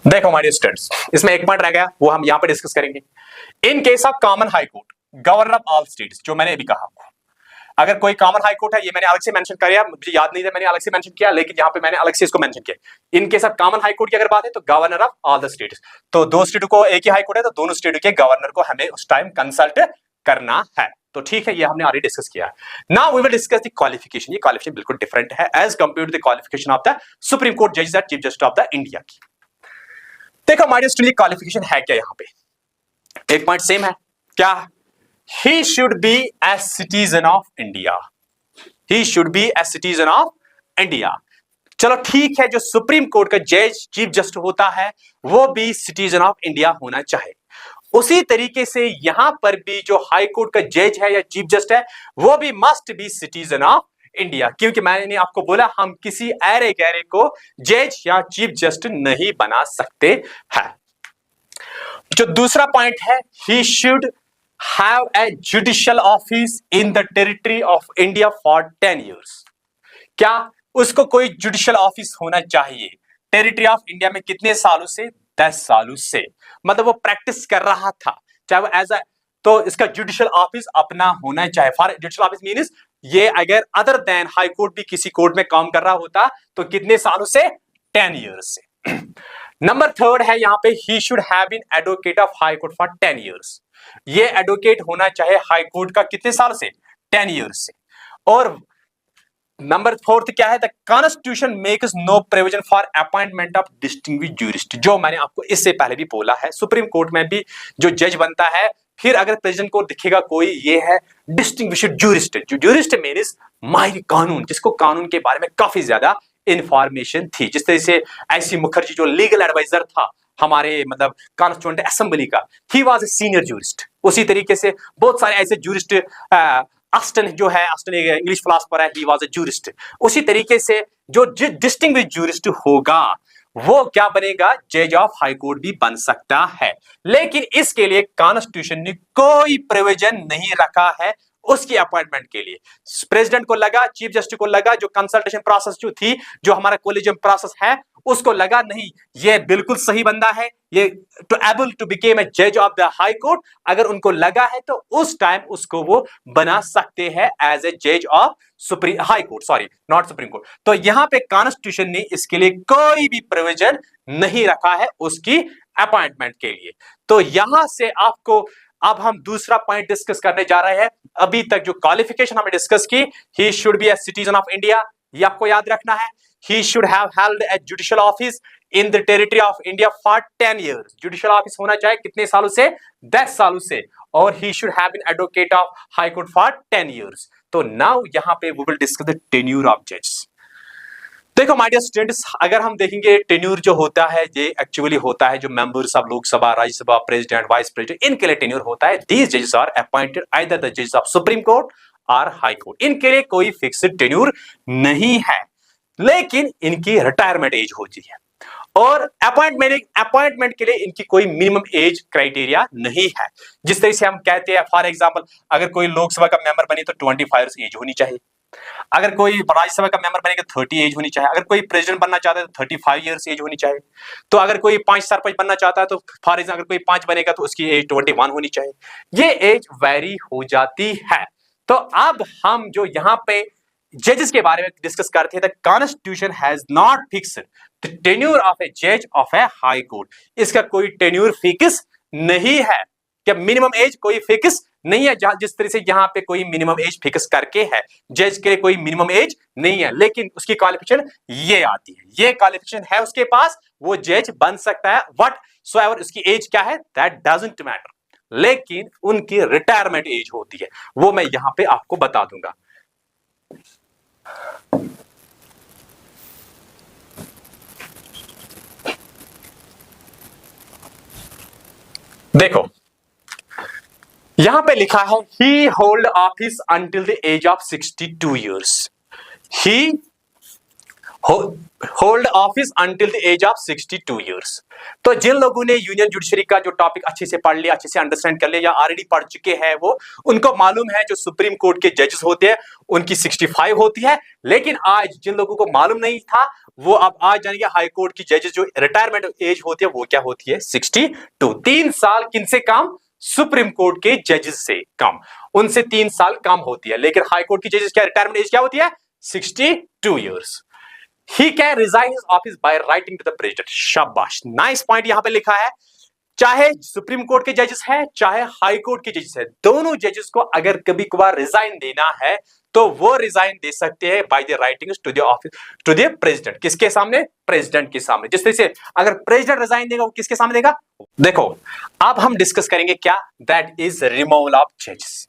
देखो माय डियर स्टूडेंट्स, इसमें एक पॉइंट रह गया, वो हम यहां पे डिस्कस करेंगे। In case of common high court, governor of all states, जो मैंने अभी कहा, अगर कोई कॉमन हाई कोर्ट है, ये मैंने अलग से मेंशन किया, मुझे याद नहीं था मैंने अलग से मेंशन किया, लेकिन यहां पे मैंने अलग से इसको मेंशन किया। In case of common high court की अगर बात है, तो governor of all the states, तो दो स्टेट को एक ही हाई कोर्ट है, तो दोनों स्टेट के गवर्नर को हमें उस टाइम कंसल्ट करना है। तो ठीक है, ये हमने ऑलरेडी डिस्कस किया। Now we will discuss the qualification. ये क्वालिफिकेशन बिल्कुल डिफरेंट है as compare to the qualification of the supreme court जजेस and chief justice of the India की। देखो माय डियर स्टूडेंट, क्वालिफिकेशन है क्या यहां पे? एक पॉइंट सेम है क्या? ही should be a citizen of India, he should be a citizen of India. चलो ठीक है, जो सुप्रीम कोर्ट का जज चीफ जस्टिस होता है, वो भी सिटीजन ऑफ इंडिया होना चाहिए। उसी तरीके से यहां पर भी जो हाई कोर्ट का जज है या चीफ जस्टिस है, वो भी must be citizen of India, क्योंकि मैंने आपको बोला हम किसी ऐरे गैरे को जज या चीफ जस्टिस नहीं बना सकते हैं। जो दूसरा पॉइंट है, he should have a judicial office in the territory of India for 10 years। क्या उसको कोई जुडिशियल ऑफिस होना चाहिए टेरिटरी ऑफ इंडिया में? कितने सालों से? 10 सालों से। मतलब वो प्रैक्टिस कर रहा था, चाहे वो एज ए, तो इसका जुडिशियल ऑफिस अपना होना चाहिए। फॉर जुडिशियल ऑफिस मीन्स ये अगर अदर देन हाई कोर्ट भी किसी कोर्ट में काम कर रहा होता, तो कितने सालों से? 10 ईयर्स से। नंबर थर्ड है यहां पे he should have been advocate of high court for 10 years. ये एडवोकेट होना चाहे हाई कोर्ट का कितने साल से? 10 ईयर्स से। और नंबर फोर्थ क्या है? The constitution makes no provision for appointment of distinguished jurist. जो मैंने आपको इससे पहले भी बोला है, सुप्रीम कोर्ट में भी जो जज बनता है, फिर अगर प्रेसिडेंट को दिखेगा कोई ये है डिस्टिंग्विश्ड ज्यूरिस्ट। जो ज्यूरिस्ट मींस माहिर कानून, जिसको कानून के बारे में काफी ज्यादा इंफॉर्मेशन थी। जिस तरह से ऐसी मुखर्जी जो लीगल एडवाइजर था हमारे मतलब कॉन्स्टिट्यूएंट असेंबली का, he was a senior jurist. उसी तरीके से बहुत सारे ऐसे ज्यूरिस्ट, अस्टन जो है, अस्टन एक इंग्लिश फिलोसोफर है, ही वाज ए ज्यूरिस्ट। उसी तरीके से जो डिस्टिंग्विश्ड ज्यूरिस्ट होगा वो क्या बनेगा? जज ऑफ हाई कोर्ट भी बन सकता है। लेकिन इसके लिए कॉन्स्टिट्यूशन ने कोई प्रोविजन नहीं रखा है उसकी अपॉइंटमेंट के लिए। प्रेसिडेंट को लगा, चीफ जस्टिस को लगा, जो कंसल्टेशन प्रोसेस जो थी, जो हमारा कोलिजियम प्रोसेस है, उसको लगा नहीं ये बिल्कुल सही बंदा है, ये to able to became a जज ऑफ द हाई कोर्ट। अगर उनको लगा है तो उस टाइम उसको वो बना सकते हैं एज ए जज of supreme high court, sorry not supreme court. तो यहां पे कॉन्स्टिट्यूशन ने इसके लिए कोई भी प्रोविजन नहीं रखा है उसकी अपॉइंटमेंट के लिए। तो यहां से आपको अब हम दूसरा पॉइंट डिस्कस करने जा रहे हैं। अभी तक जो क्वालिफिकेशन हमने डिस्कस की, he should be a citizen of India, ये आपको याद रखना है। He should have held a judicial office in the territory of India for 10 years. Judicial office होना चाहिए कितने सालों से? 10 सालों से। और he should have been advocate of high court for 10 years. तो नाउ यहां पे we will discuss the tenure of जजेस। देखो माय डियर स्टूडेंट्स, अगर हम देखेंगे टेन्यूर जो होता है, ये एक्चुअली होता है जो members of Lok Sabha, Rajya Sabha, president, vice president, इनके लिए टेन्यूर होता है। दीज जजेस आर अपॉइंटेड आइदर द जजेस ऑफ सुप्रीम कोर्ट और हाई कोर्ट। इनके लिए कोई फिक्स्ड टेन्यूर नहीं है, लेकिन इनकी रिटायरमेंट एज होती है। और अपॉइंटमेंट के लिए इनकी कोई मिनिमम एज क्राइटेरिया नहीं है। जिस तरह से हम कहते हैं, फॉर एग्जाम्पल, अगर कोई लोकसभा का मेंबर बने तो 25 इयर्स एज होनी चाहिए। अगर कोई राज्यसभा का मेंबर बनेगा 30 एज होनी चाहिए। अगर कोई प्रेसिडेंट बनना चाहता है तो 35 इयर्स एज होनी चाहिए। तो अगर कोई 5 सरपंच बनना चाहता है तो फॉर एग्जाम्पल अगर कोई 5 बनेगा तो उसकी एज 21 होनी चाहिए। ये एज वेरी हो जाती है। तो अब हम जो यहां पे जजेस के बारे में डिस्कस करते हैं, the constitution has not fixed the tenure of a जज ऑफ ए हाई कोर्ट। इसका कोई टेन्योर फिक्स नहीं है, क्या मिनिमम एज कोई फिक्स नहीं है। जिस तरह से यहां पे कोई मिनिमम एज फिक्स करके है, जज के लिए कोई मिनिमम एज नहीं है, लेकिन उसकी क्वालिफिकेशन ये आती है, ये क्वालिफिकेशन है उसके पास, वो जज बन सकता है। व्हाट सो एवर उसकी एज क्या है, दैट डजंट मैटर, लेकिन उनकी रिटायरमेंट एज होती है, वो मैं यहां पे आपको बता दूंगा। देखो यहां पे लिखा है he hold office until the age of 62 years. He hold office until the age of 62 years. तो जिन लोगों ने यूनियन जुडिशरी का जो टॉपिक अच्छे से पढ़ लिया, अच्छे से अंडरस्टैंड कर लिया, या ऑलरेडी पढ़ चुके हैं, वो उनको मालूम है जो सुप्रीम कोर्ट के जजेस होते हैं उनकी 65 होती है। लेकिन आज जिन लोगों को मालूम नहीं था, वो अब आज जानेंगे हाई कोर्ट की जजेस जो रिटायरमेंट एज होती है वो क्या होती है, 62। 3 साल किनसे कम? सुप्रीम कोर्ट के जजेस से कम, उनसे 3 साल कम होती है। लेकिन हाई कोर्ट की जजेस क्या रिटायरमेंट एज क्या होती है? 62 years. He can resign his office by writing to the president। शाबाश, नाइस पॉइंट यहां पे लिखा है। चाहे सुप्रीम कोर्ट के जजेस हैं, चाहे हाई कोर्ट के जजेस हैं, दोनों जजेस को अगर कभी कभार रिजाइन देना है तो वो रिजाइन दे सकते हैं by the writing to the office to the president. किसके सामने? प्रेसिडेंट के सामने। जिस तरह से अगर प्रेसिडेंट रिजाइन देगा वो किसके सामने देगा? देखो अब हम डिस्कस करेंगे क्या, दैट इज रिमूवल ऑफ जजेस।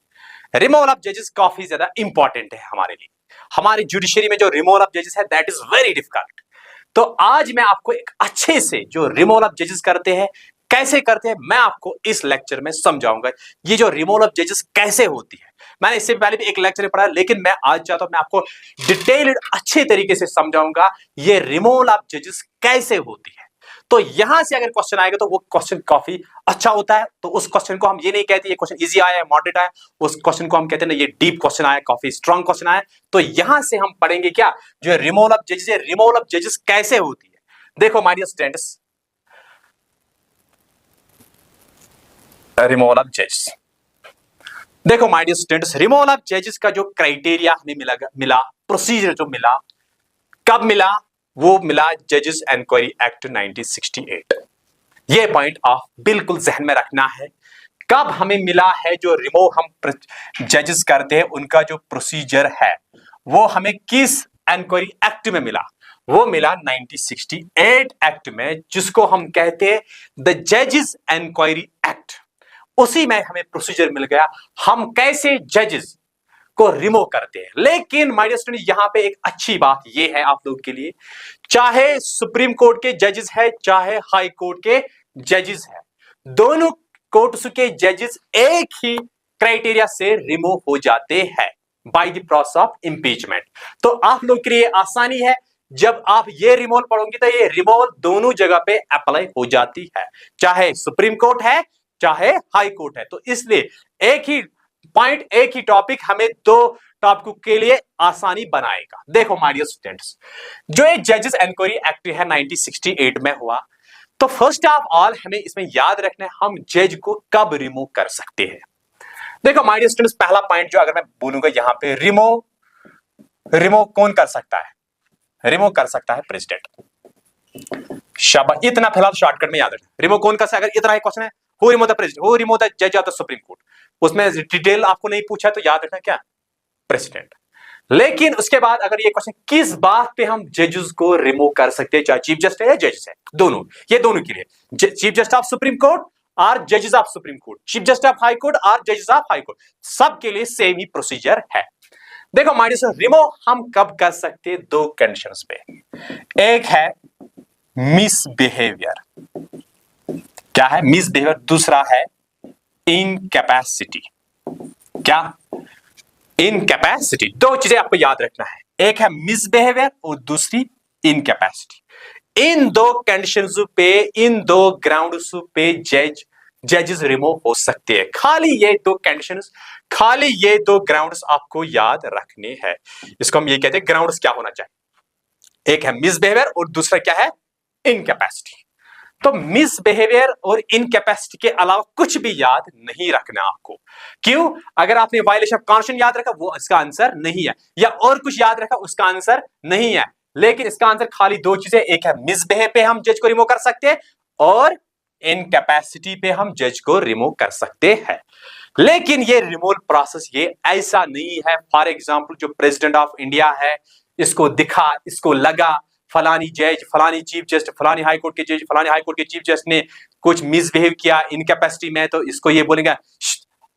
रिमूवल ऑफ जजेस काफी ज्यादा इंपॉर्टेंट है हमारे लिए। हमारी जुडिशरी में जो रिमूवल ऑफ जजेस है दैट इज वेरी डिफिकल्ट। तो आज मैं आपको एक अच्छे से जो रिमूवल ऑफ जजेस करते हैं, कैसे करते हैं, मैं आपको इस लेक्चर में समझाऊंगा। ये जो रिमूवल ऑफ जजेस कैसे होती है, मैंने इससे पहले भी एक लेक्चर में पढ़ा, लेकिन मैं आज चाहता हूं मैं आपको डिटेल्ड अच्छे तरीके से समझाऊंगा ये रिमूवल ऑफ जजेस कैसे होती है। तो यहां से अगर क्वेश्चन आएगा तो वो क्वेश्चन काफी अच्छा होता है। तो उस क्वेश्चन को हम ये नहीं कहते ये क्वेश्चन इजी आया है, मॉडरेट आया, उस क्वेश्चन को हम कहते हैं ना ये डीप क्वेश्चन आया, काफी स्ट्रांग क्वेश्चन आया। तो यहां से हम पढ़ेंगे क्या, जो रिमूवल ऑफ जजेस है, रिमूवल ऑफ जजेस कैसे होती है। देखो my dear students, removal of जजेस, देखो my dear students, removal of जजेस का जो क्राइटेरिया हमें मिला, प्रोसीजर जो मिला, कब मिला, वो मिला जजेस एनक्वायरी एक्ट 1968। ये पॉइंट आप बिल्कुल जहन में रखना है। कब हमें मिला है जो रिमूव हम जजेस करते हैं उनका जो प्रोसीजर है वो हमें किस एनक्वायरी एक्ट में मिला? वो मिला 1968 एक्ट में, जिसको हम कहते हैं द जजेस एनक्वायरी एक्ट। उसी में हमें प्रोसीजर मिल गया हम कैसे जजेस को रिमूव करते हैं। लेकिन माय डियर स्टूडेंट, यहां पे एक अच्छी बात यह है आप लोगों के लिए, चाहे सुप्रीम कोर्ट के जजेस है चाहे हाई कोर्ट के जजेस है, दोनों कोर्ट्स के जजेस एक ही क्राइटेरिया से रिमूव हो जाते हैं by the process of impeachment. तो आप लोग के लिए आसानी है, जब आप ये रिमूवल पढ़ोगे तो ये रिमूवल दोनों जगह पे अप्लाई हो जाती है, चाहे सुप्रीम कोर्ट है चाहे हाई कोर्ट है। तो इसलिए एक ही पॉइंट, एक ही टॉपिक हमें दो टॉपिक के लिए आसानी बनाएगा। देखो माय डियर स्टूडेंट्स, जो ये जजेस इंक्वायरी एक्ट है 1968 में हुआ, तो फर्स्ट ऑफ ऑल हमें इसमें याद रखना है हम जज को कब रिमूव कर सकते हैं। देखो माय डियर स्टूडेंट्स, पहला पॉइंट जो अगर मैं बोलूंगा यहां पे, रिमूव कौन कर सकता है? रिमूव कर सकता है प्रेसिडेंट। शाबाश, इतना फिलहाल शॉर्टकट में याद रखना। रिमूव कौन कर सकता है? अगर इतना ही क्वेश्चन है, who remove the president, who remove the जज ऑफ द सुप्रीम कोर्ट, उसमें डिटेल आपको नहीं पूछा तो याद रखना क्या? प्रेसिडेंट। लेकिन उसके बाद अगर ये क्वेश्चन किस बात पे हम जजेस को रिमूव कर सकते हैं, चाहे चीफ जस्टिस है या जजेस है, दोनों, ये दोनों के लिए, chief justice of supreme court और जजेस of supreme court, chief justice of high court और जजेस ऑफ हाई कोर्ट, सबके लिए सेम ही प्रोसीजर है। देखो माय डियर, रिमूव हम कब कर सकते हैं? दो कंडीशंस पे। एक है मिसबिहेवियर, क्या है? मिसबिहेवियर। दूसरा है इनकैपेसिटी। क्या? इनकैपेसिटी। दो चीजें आपको याद रखना है, एक है मिसबिहेवियर और दूसरी इनकैपेसिटी। इन दो कंडीशंस पे, इन दो ग्राउंड्स पे जजेस रिमूव हो सकते हैं। खाली ये दो कंडीशंस, खाली ये दो ग्राउंड्स आपको याद रखने हैं। इसको हम ये कहते हैं ग्राउंड्स क्या होना चाहिए, एक है मिसबिहेवियर और दूसरा क्या है? इनकैपेसिटी। तो मिसबिहेवियर और इनकैपेसिटी के अलावा कुछ भी याद नहीं रखना आपको। क्यों? अगर आपने वायलेशन ऑफ कॉन्स्टिट्यूशन याद रखा वो इसका आंसर नहीं है, या और कुछ याद रखा उसका आंसर नहीं है। लेकिन इसका आंसर खाली दो चीजें, एक है मिसबिहेव पे हम जज को रिमूव कर सकते हैं और इनकैपेसिटी पे हम जज को रिमूव कर सकते हैं। लेकिन ये रिमूवल प्रोसेस ये ऐसा नहीं है। फॉर एग्जाम्पल, जो प्रेसिडेंट ऑफ इंडिया है, इसको दिखा, इसको लगा फलानी जज, फलानी चीफ जस्टिस, फलानी हाई कोर्ट के जज, फलानी हाई कोर्ट के चीफ जस्टिस ने कुछ मिसबिहेव किया इनकैपेसिटी में, तो इसको ये बोलेंगे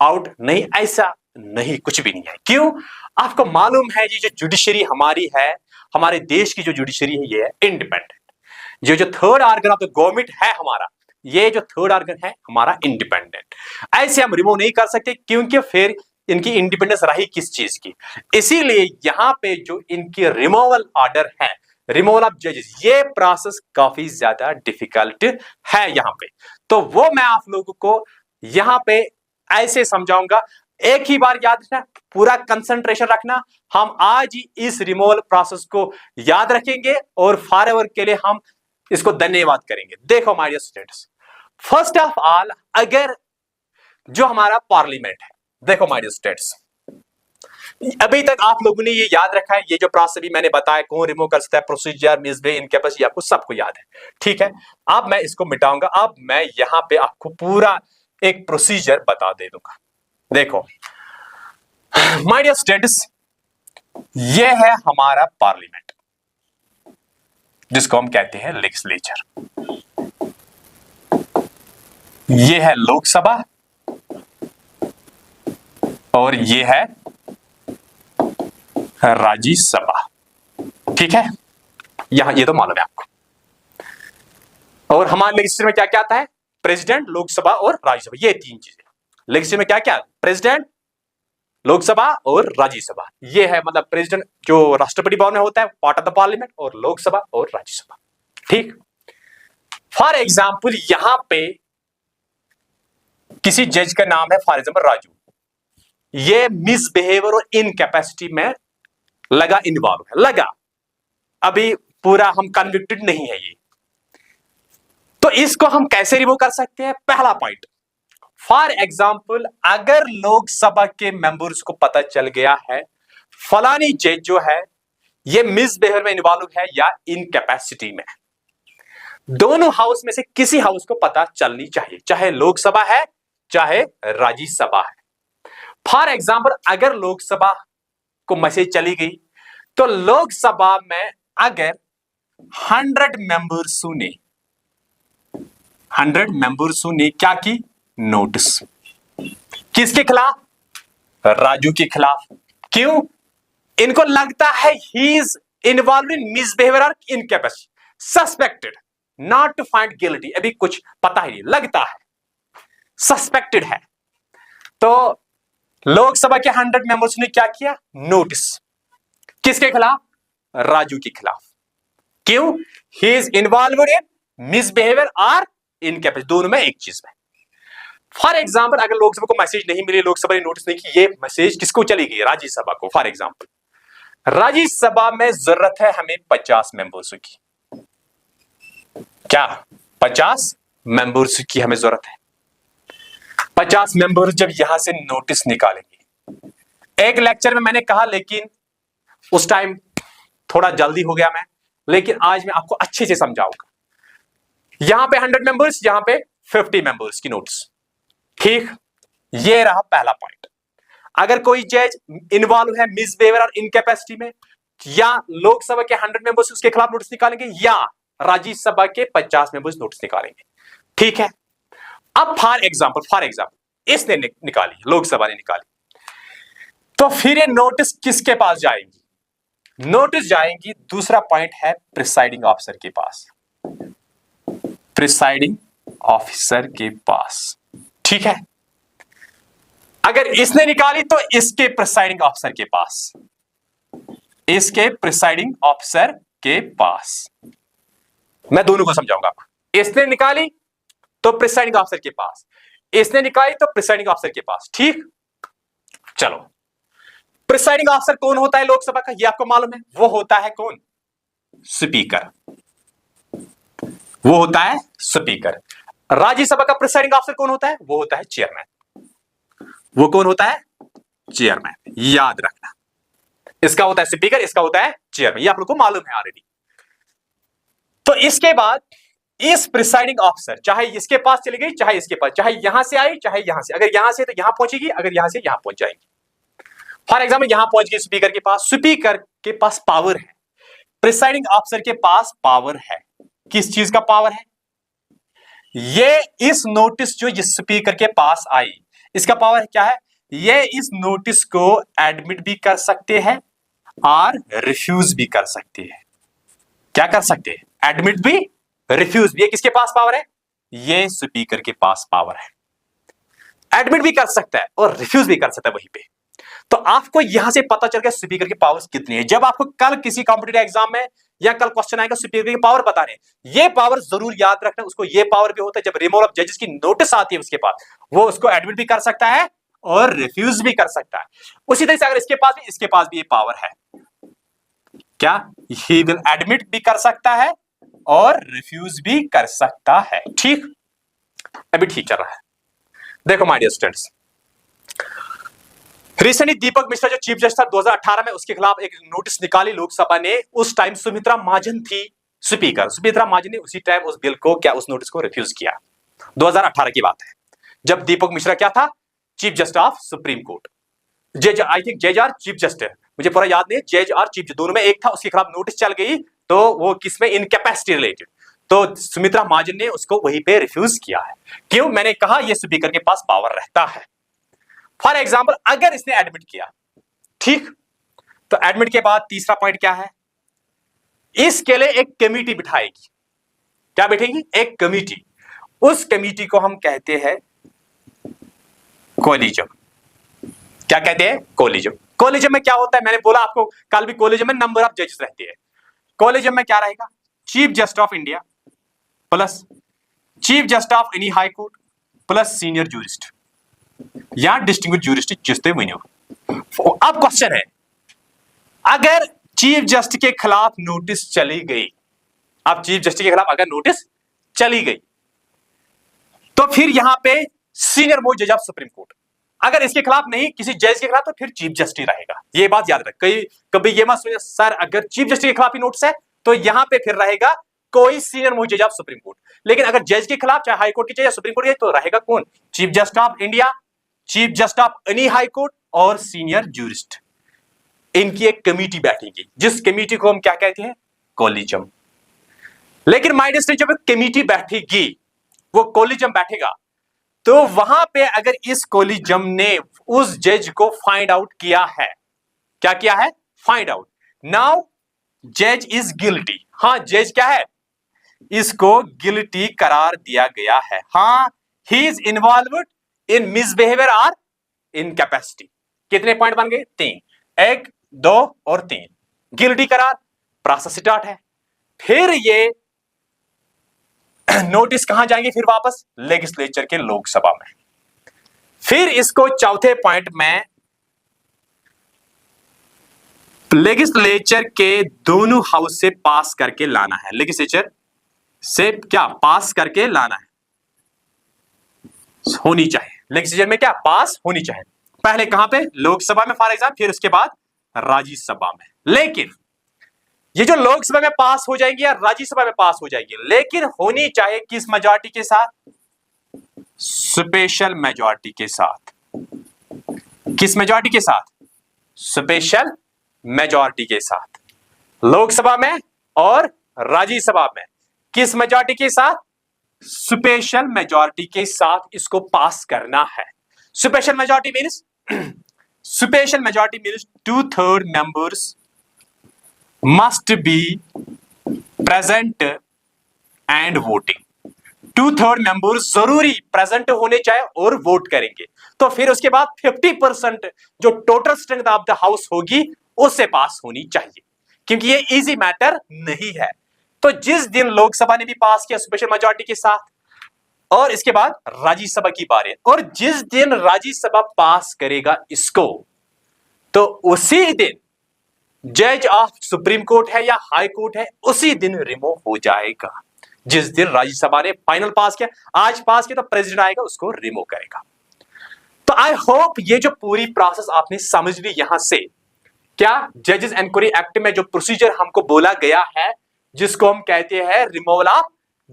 आउट। नहीं, ऐसा नहीं, कुछ भी नहीं है। क्यों? आपको मालूम है ये जो जुडिशरी हमारी है, हमारे देश की जो जुडिशरी है ये है इंडिपेंडेंट। जो third organ of the government है हमारा, ये जो थर्ड ऑर्गन है हमारा इंडिपेंडेंट। ऐसे हम रिमूव नहीं कर सकते, क्योंकि फिर इनकी इंडिपेंडेंस रही किस चीज की। इसीलिए यहां पे जो इनकी रिमूवल ऑर्डर है, रिमूवल ऑफ जजेस, ये प्रोसेस काफी ज्यादा डिफिकल्ट है यहां पे। तो वो मैं आप लोगों को यहां पे ऐसे समझाऊंगा। एक ही बार याद रखना, पूरा कंसंट्रेशन रखना। हम आज ही इस रिमूवल प्रोसेस को याद रखेंगे और फॉरएवर के लिए हम इसको धन्यवाद करेंगे। देखो my dear students, first of all, अगर जो हमारा पार्लियामेंट है, देखो माय डियर स्टूडेंट्स, अभी तक आप लोगों ने ये याद रखा है, ये जो प्रोसेस भी मैंने बताया, कौन रिमूव कर सकता है, प्रोसीजर, मिसबिहेव, इनकैपेसिटी, आपको सबको याद है, ठीक है। अब मैं इसको मिटाऊंगा, अब मैं यहां पे आपको पूरा एक प्रोसीजर बता दे दूंगा। देखो माय डियर स्टूडेंट्स, ये है हमारा पार्लियामेंट, जिसको हम कहते हैं लेजिस्लेचर। ये है लोकसभा और ये है राज्यसभा, ठीक है। यहां ये तो मालूम है आपको। और हमारे लेजिस्लेचर में क्या क्या आता है? प्रेसिडेंट, लोकसभा और राज्यसभा, ये तीन चीजें। लेजिस्लेचर में क्या क्या? प्रेसिडेंट, लोकसभा और राज्यसभा। ये है मतलब प्रेसिडेंट जो राष्ट्रपति भवन में होता है, पार्ट ऑफ द पार्लियामेंट, और लोकसभा और राज्यसभा, ठीक। फॉर एग्जाम्पल, यहां पे किसी जज का नाम है फॉर एग्जाम्पल राजू, ये मिसबिहेवियर और इनकैपेसिटी में लगा, इन्वॉल्व है, लगा, अभी पूरा हम कन्विक्टेड नहीं है ये, तो इसको हम कैसे रिमूव कर सकते हैं? पहला पॉइंट, फॉर एग्जाम्पल, अगर लोकसभा के मेंबर्स को पता चल गया है फलानी जज जो है ये मिसबिहेवियर में इन्वॉल्व है या इनकैपेसिटी में, दोनों हाउस में से किसी हाउस को पता चलनी चाहिए, चाहे लोकसभा है चाहे राज्यसभा है। फॉर एग्जाम्पल, अगर लोकसभा को मैसेज चली गई तो लोकसभा में अगर 100 मेंबर्स ने क्या की, नोटिस, किसके खिलाफ, राजू के खिलाफ। क्यों? इनको लगता है he is involve in misbehaviour और incapacity, suspected, not to find guilty, अभी कुछ पता ही नहीं, लगता है, सस्पेक्टेड है। तो लोकसभा के 100 मेंबर्स ने क्या किया, नोटिस, किसके खिलाफ, राजू के खिलाफ। क्यों? ही इज इन्वॉल्व इन मिसबिहेवियर और इनकैपेसिटी, दोनों में एक चीज में। फॉर एग्जाम्पल, अगर लोकसभा को मैसेज नहीं मिली, लोकसभा ने नोटिस नहीं की, ये मैसेज किसको चली गई, राज्यसभा को। फॉर एग्जाम्पल, राज्यसभा में जरूरत है हमें 50 मेंबर्स की, क्या 50 मेंबर्स की हमें जरूरत है। 50 मेंबर्स जब यहां से नोटिस निकालेंगे, एक लेक्चर में मैंने कहा, लेकिन उस टाइम थोड़ा जल्दी हो गया मैं, लेकिन आज मैं आपको अच्छे से समझाऊंगा। यहां पे 100 मेंबर्स, यहां पे 50 मेंबर्स की नोटिस, ठीक। ये रहा पहला पॉइंट। अगर कोई जज इन्वॉल्व है मिसबिहेवियर और इनकैपेसिटी में, या लोकसभा के 100 मेंबर्स उसके खिलाफ नोटिस निकालेंगे, या राज्यसभा के 50 मेंबर्स नोटिस निकालेंगे, ठीक है। अब फॉर एग्जाम्पल इसने निकाली, लोकसभा ने निकाली, तो फिर ये नोटिस किसके पास जाएंगी, नोटिस जाएंगी, दूसरा पॉइंट है प्रिसाइडिंग ऑफिसर के पास, प्रिसाइडिंग ऑफिसर के पास, ठीक है। अगर इसने निकाली तो इसके प्रिसाइडिंग ऑफिसर के पास, इसके प्रिसाइडिंग ऑफिसर के पास। मैं दोनों को समझाऊंगा आपको। इसने निकाली तो प्रिसाइडिंग ऑफिसर के पास, इसने निकाली तो प्रिसाइडिंग ऑफिसर के पास, ठीक। चलो, प्रिसाइडिंग ऑफिसर कौन होता है लोकसभा का, ये आपको मालूम है, वो होता है कौन, स्पीकर, वो होता है स्पीकर। राज्यसभा का प्रिसाइडिंग ऑफिसर कौन होता है, वो होता है चेयरमैन, वो कौन होता है, चेयरमैन, याद रखना। इसका होता है स्पीकर, इसका होता है चेयरमैन, ये आप लोग को मालूम है ऑलरेडी। तो इसके बाद इस प्रिसाइडिंग ऑफिसर, चाहे इसके पास चली गई चाहे इसके पास, चाहे यहां से आई चाहे यहां से, अगर यहां से तो यहां पहुंचेगी, अगर यहां से यहां पहुंच जाएगी। फॉर एग्जाम्पल, यहां पहुंच गई स्पीकर के पास, स्पीकर के पास पावर है, प्रिसाइडिंग ऑफिसर के पास पावर है। किस चीज का पावर है, ये इस नोटिस जो जिस स्पीकर के पास आई, इसका पावर क्या है, ये इस नोटिस को एडमिट भी कर सकते हैं और रिफ्यूज भी कर सकते हैं। क्या कर सकते हैं, एडमिट भी, रिफ्यूज भी। ये किसके पास पावर है, ये स्पीकर के पास पावर है। एडमिट भी कर सकता है और रिफ्यूज भी कर सकता है वहीं पे। तो आपको यहां से पता चल गया स्पीकर की पावर्स कितनी है। जब आपको कल किसी कॉम्पिटिटिव एग्जाम में या कल क्वेश्चन आएगा स्पीकर की पावर बता रहे हैं, ये पावर जरूर याद रखना, उसको ये पावर भी होता है, जब रिमूवल ऑफ जजेस की नोटिस आती है उसके पास, वो उसको एडमिट भी कर सकता है और रिफ्यूज भी कर सकता है। उसी तरह से अगर इसके पास भी ये पावर है, क्या, ही विल एडमिट भी कर सकता है और रिफ्यूज भी कर सकता है, ठीक। अभी ठीक चल रहा है। देखो माय डियर स्टूडेंट्स, रिसेंटली दीपक मिश्रा जो चीफ जज था 2018 में, उसके खिलाफ एक नोटिस निकाली लोकसभा ने। उस टाइम सुमित्रा महाजन थी स्पीकर, सुमित्रा महाजन ने उसी टाइम उस बिल को, क्या, उस नोटिस को रिफ्यूज किया। 2018 की बात है, जब दीपक मिश्रा क्या था, chief justice of supreme court, जज, आई थिंक जज और चीफ जस्टिस, मुझे पूरा याद नहीं, जज और चीफ, दोनों में एक था, उसके खिलाफ नोटिस चल गई, तो वो किसमें, इनकैपेसिटी रिलेटेड, तो सुमित्रा महाजन ने उसको वहीं पे रिफ्यूज किया है। क्यों, मैंने कहा ये स्पीकर के पास पावर रहता है। फॉर एग्जाम्पल, अगर इसने एडमिट किया, ठीक, तो एडमिट के बाद तीसरा पॉइंट क्या है, इसके लिए एक कमेटी बिठाएगी। क्या बैठेगी, एक कमेटी। उस कमेटी को हम कहते हैं कोलिजियम। क्या कहते हैं, कोलिजियम। कोलिजियम में क्या होता है, मैंने बोला आपको कल भी, कोलिजियम में नंबर ऑफ जजेस रहते हैं। कोलिजियम में क्या रहेगा, chief justice of India plus chief justice of any high court plus senior jurist या डिस्टिंग्विश्ड जूरिस्ट जिसते वनो। अब क्वेश्चन है, अगर चीफ जस्टिस के खिलाफ नोटिस चली गई, अब चीफ जस्टिस के खिलाफ अगर नोटिस चली गई, तो फिर यहां पे सीनियर मोस्ट जज ऑफ सुप्रीम कोर्ट अगर इसके खिलाफ नहीं, किसी जज के खिलाफ, तो फिर चीफ जस्टिस रहेगा। ये बात याद रख, कभी ये मत सोचिए सर अगर चीफ जस्टिस के खिलाफ ही नोटिस है तो यहां पे फिर रहेगा कोई सीनियर मोस्ट जज ऑफ सुप्रीम कोर्ट। लेकिन अगर जज के खिलाफ, चाहे हाई कोर्ट की जज या सुप्रीम कोर्ट की, तो रहेगा कौन? Chief justice of India, chief justice of any high court और सीनियर जूरिस्ट। इनकी एक कमेटी बैठेगी, जिस कमेटी को हम क्या कहते हैं? कॉलेजियम। लेकिन माय डियर स्टूडेंट, जब कमेटी बैठेगी, वो कॉलेजियम बैठेगा, तो वहां पे अगर इस कॉलेजियम ने उस जज को फाइंड आउट किया है, क्या किया है? Find out. नाउ जज इज गिल्टी। हाँ, जज क्या है? इसको गिल्टी करार दिया गया है। हाँ, he is involved in misbehaviour और इनकैपेसिटी। कितने पॉइंट बन गए? 3, 1, 2 और 3। गिल्टी करार, प्रोसेस स्टार्ट है। फिर ये नोटिस कहां जाएंगे? फिर वापस लेजिस्लेचर के लोकसभा में। फिर इसको चौथे पॉइंट में लेजिस्लेचर के दोनों हाउस से पास करके लाना है। लेजिस्लेचर से क्या पास करके लाना है? होनी चाहिए लेजिस्लेचर में, क्या पास होनी चाहिए। पहले कहां पे? लोकसभा में फॉर एग्जाम्पल, फिर उसके बाद राज्यसभा में। लेकिन ये जो लोकसभा में पास हो जाएंगी या राज्यसभा में पास हो जाएगी, लेकिन होनी चाहिए किस मेजॉरिटी के साथ? स्पेशल मेजॉरिटी के साथ। किस मेजॉरिटी के साथ? स्पेशल मेजॉरिटी के साथ। लोकसभा में और राज्यसभा में किस मेजॉरिटी के साथ? स्पेशल मेजॉरिटी के साथ इसको पास करना है। Special majority means 2/3 members must be present and voting। 2/3 members जरूरी प्रेजेंट होने चाहिए और वोट करेंगे। तो फिर उसके बाद 50% जो total strength of the house होगी उससे पास होनी चाहिए, क्योंकि ये इजी मैटर नहीं है। तो जिस दिन लोकसभा ने भी पास किया स्पेशल मेजॉरिटी के साथ, और इसके बाद राज्यसभा की बारी, और जिस दिन राज्यसभा पास करेगा इसको, तो उसी दिन जज ऑफ सुप्रीम कोर्ट है या हाई कोर्ट है, उसी दिन रिमूव हो जाएगा। जिस दिन राज्यसभा ने फाइनल पास किया, आज पास किया, तो प्रेसिडेंट आएगा उसको रिमूव करेगा। तो आई होप ये जो पूरी प्रोसेस आपने समझ ली यहां से। क्या जजेस इंक्वायरी एक्ट में जो प्रोसीजर हमको बोला गया है, जिसको हम कहते हैं रिमूवल ऑफ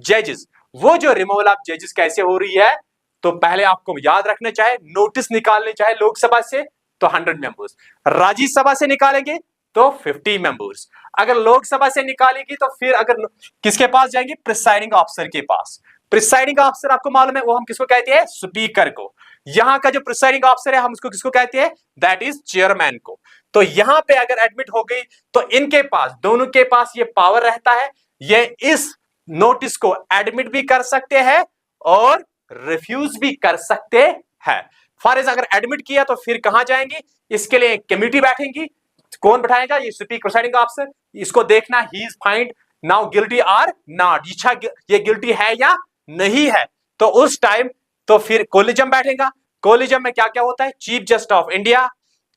जजेस, वो जो रिमूवल ऑफ जजेस कैसे हो रही है, तो पहले आपको याद रखना चाहिए, नोटिस निकालने चाहे लोकसभा से तो 100 मेंबर्स, राज्यसभा से निकालेंगे तो 50 मेंबर्स, अगर लोकसभा से निकालेगी तो फिर अगर किसके पास जाएंगे? प्रिसाइडिंग ऑफिसर के पास। प्रिसाइडिंग ऑफिसर आपको मालूम है वो हम किसको कहते हैं? स्पीकर को। यहां का जो प्रिसाइडिंग ऑफिसर है हम उसको किसको कहते हैं? दैट इज चेयरमैन को। तो यहां पे अगर एडमिट हो गई तो इनके पास, दोनों के पास ये पावर रहता है, ये इस नोटिस को एडमिट भी कर सकते हैं और रिफ्यूज भी कर सकते हैं। फॉर एग्जाम्पल अगर एडमिट किया तो फिर कहां जाएंगे? इसके लिए एक कमेटी बैठेंगी। कौन बैठाएगा? ये स्पीकर प्रिसाइडिंग ऑफिसर। इसको देखना he is find now guilty or not, ये गिल्टी है या नहीं है। तो उस टाइम तो फिर कॉलेजियम बैठेगा। कॉलेजियम में क्या क्या होता है? Chief justice of India,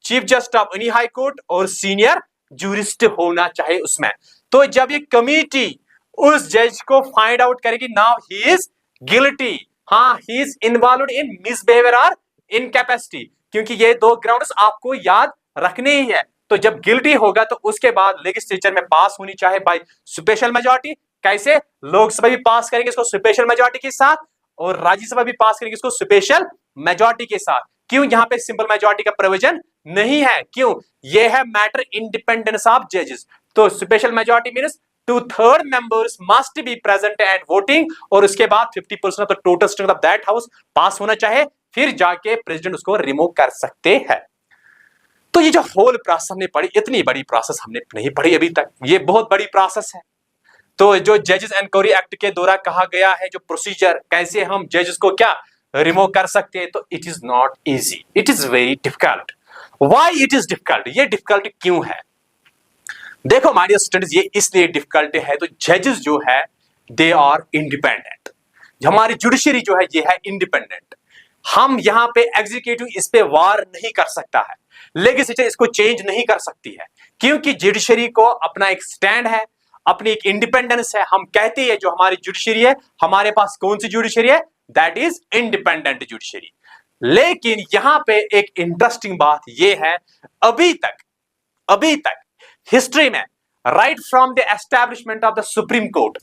chief justice of any high court और सीनियर जूरिस्ट होना चाहिए उसमें। तो जब ये कमिटी उस जज को फाइंड आउट करेगी नाउ ही इज गिल्टी, हाँ he is involved in misbehaviour और इनकैपेसिटी, क्योंकि ये दो ग्राउंड्स आपको याद रखने ही है। तो जब गिल्टी होगा तो उसके बाद लेजिस्लेचर में पास होनी चाहिए बाय स्पेशल मेजॉरिटी। कैसे? लोकसभा भी पास करेंगे इसको स्पेशल मेजॉरिटी के साथ और राज्यसभा भी पास करेंगे इसको स्पेशल मेजॉरिटी के साथ। क्यों यहां पे सिंपल मेजॉरिटी का प्रोविजन नहीं है? क्यों? यह है मैटर इंडिपेंडेंस ऑफ जजेस। तो special majority means 2/3 members must be present and voting, और उसके बाद 50% of the total strength of that house pass होना चाहिए, फिर जाके प्रेसिडेंट उसको रिमूव कर सकते हैं। तो ये जो होल प्रोसेस हमने पढ़ी, इतनी बड़ी प्रोसेस हमने नहीं पढ़ी अभी तक, ये बहुत बड़ी प्रोसेस है। तो जो जजेस इंक्वायरी एक्ट के द्वारा कहा गया है जो प्रोसीजर, कैसे हम जजेस को क्या रिमूव कर सकते हैं, तो it is not easy, it is very difficult. Why it is difficult? ये डिफिकल्ट क्यों है? देखो माय डियर स्टूडेंट्स, ये इसलिए डिफिकल्ट है तो जजेस जो है दे आर इंडिपेंडेंट। हमारी जुडिशरी जो है ये है इंडिपेंडेंट। हम यहां पे एग्जीक्यूटिव इस पे वार नहीं कर सकता है, लेजिस्लेचर इसको चेंज नहीं कर सकती है, क्योंकि जुडिशरी को अपना एक स्टैंड है, अपनी एक इंडिपेंडेंस है। हम कहते हैं जो हमारी जुडिशरी है, हमारे पास कौन सी जुडिशरी है? That is independent judiciary. लेकिन यहां पे एक इंटरेस्टिंग बात यह है, अभी तक हिस्ट्री में right from the establishment of the supreme court,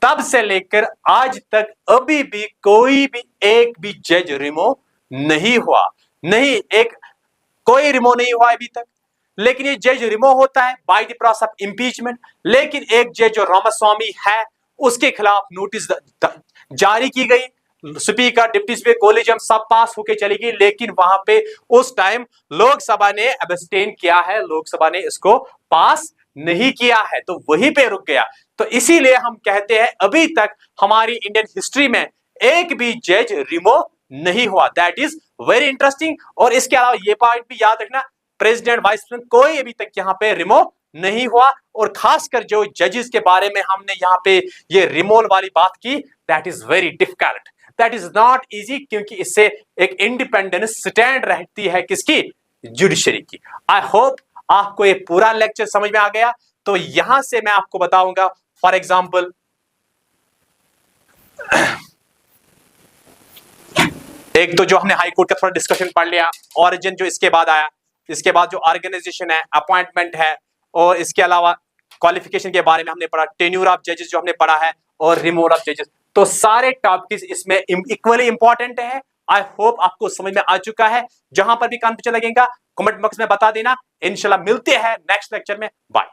तब से लेकर आज तक अभी भी कोई भी एक भी जज रिमूव नहीं हुआ, कोई रिमूव नहीं हुआ अभी तक। लेकिन ये जज रिमूव होता है by the process of impeachment. लेकिन एक जज जो रामास्वामी है, उसके खिलाफ नोटिस जारी की गई, स्पीकर, डिप्टी स्पीकर, कोलिजियम सब पास होके चली गई, लेकिन वहां पे उस टाइम लोकसभा ने एब्सटेन किया है, लोकसभा ने इसको पास नहीं किया है, तो वहीं पे रुक गया। तो इसीलिए हम कहते हैं अभी तक हमारी इंडियन हिस्ट्री में एक भी जज रिमूव नहीं हुआ। That is very interesting. और इसके अलावा ये पॉइंट भी याद रखना, प्रेसिडेंट, वाइस प्रेसिडेंट कोई अभी तक यहां पे रिमूव नहीं हुआ। और खासकर जो जजेस के बारे में हमने यहां पे ये रिमूवल वाली बात की, that is very difficult, that is not easy, क्योंकि इससे एक इंडिपेंडेंस स्टैंड रहती है किसकी, जुडिशरी की। आई होप आपको ये पूरा लेक्चर समझ में आ गया। तो यहां से मैं आपको बताऊंगा, फॉर एग्जाम्पल एक तो जो हमने हाई कोर्ट का थोड़ा डिस्कशन पढ़ लिया, ऑरिजिन जो इसके बाद आया, इसके बाद जो ऑर्गेनाइजेशन है, अपॉइंटमेंट है, और इसके अलावा क्वालिफिकेशन के बारे में हमने पढ़ा, टेन्यूर ऑफ जजेस जो हमने पढ़ा है, और रिमूवल ऑफ जजेस। तो सारे टॉपिक्स इसमें इक्वली इंपॉर्टेंट है। आई होप आपको समझ में आ चुका है। जहां पर भी कंफ्यूजन लगेगा कमेंट बॉक्स में बता देना। इंशाल्लाह मिलते हैं नेक्स्ट लेक्चर में। बाय।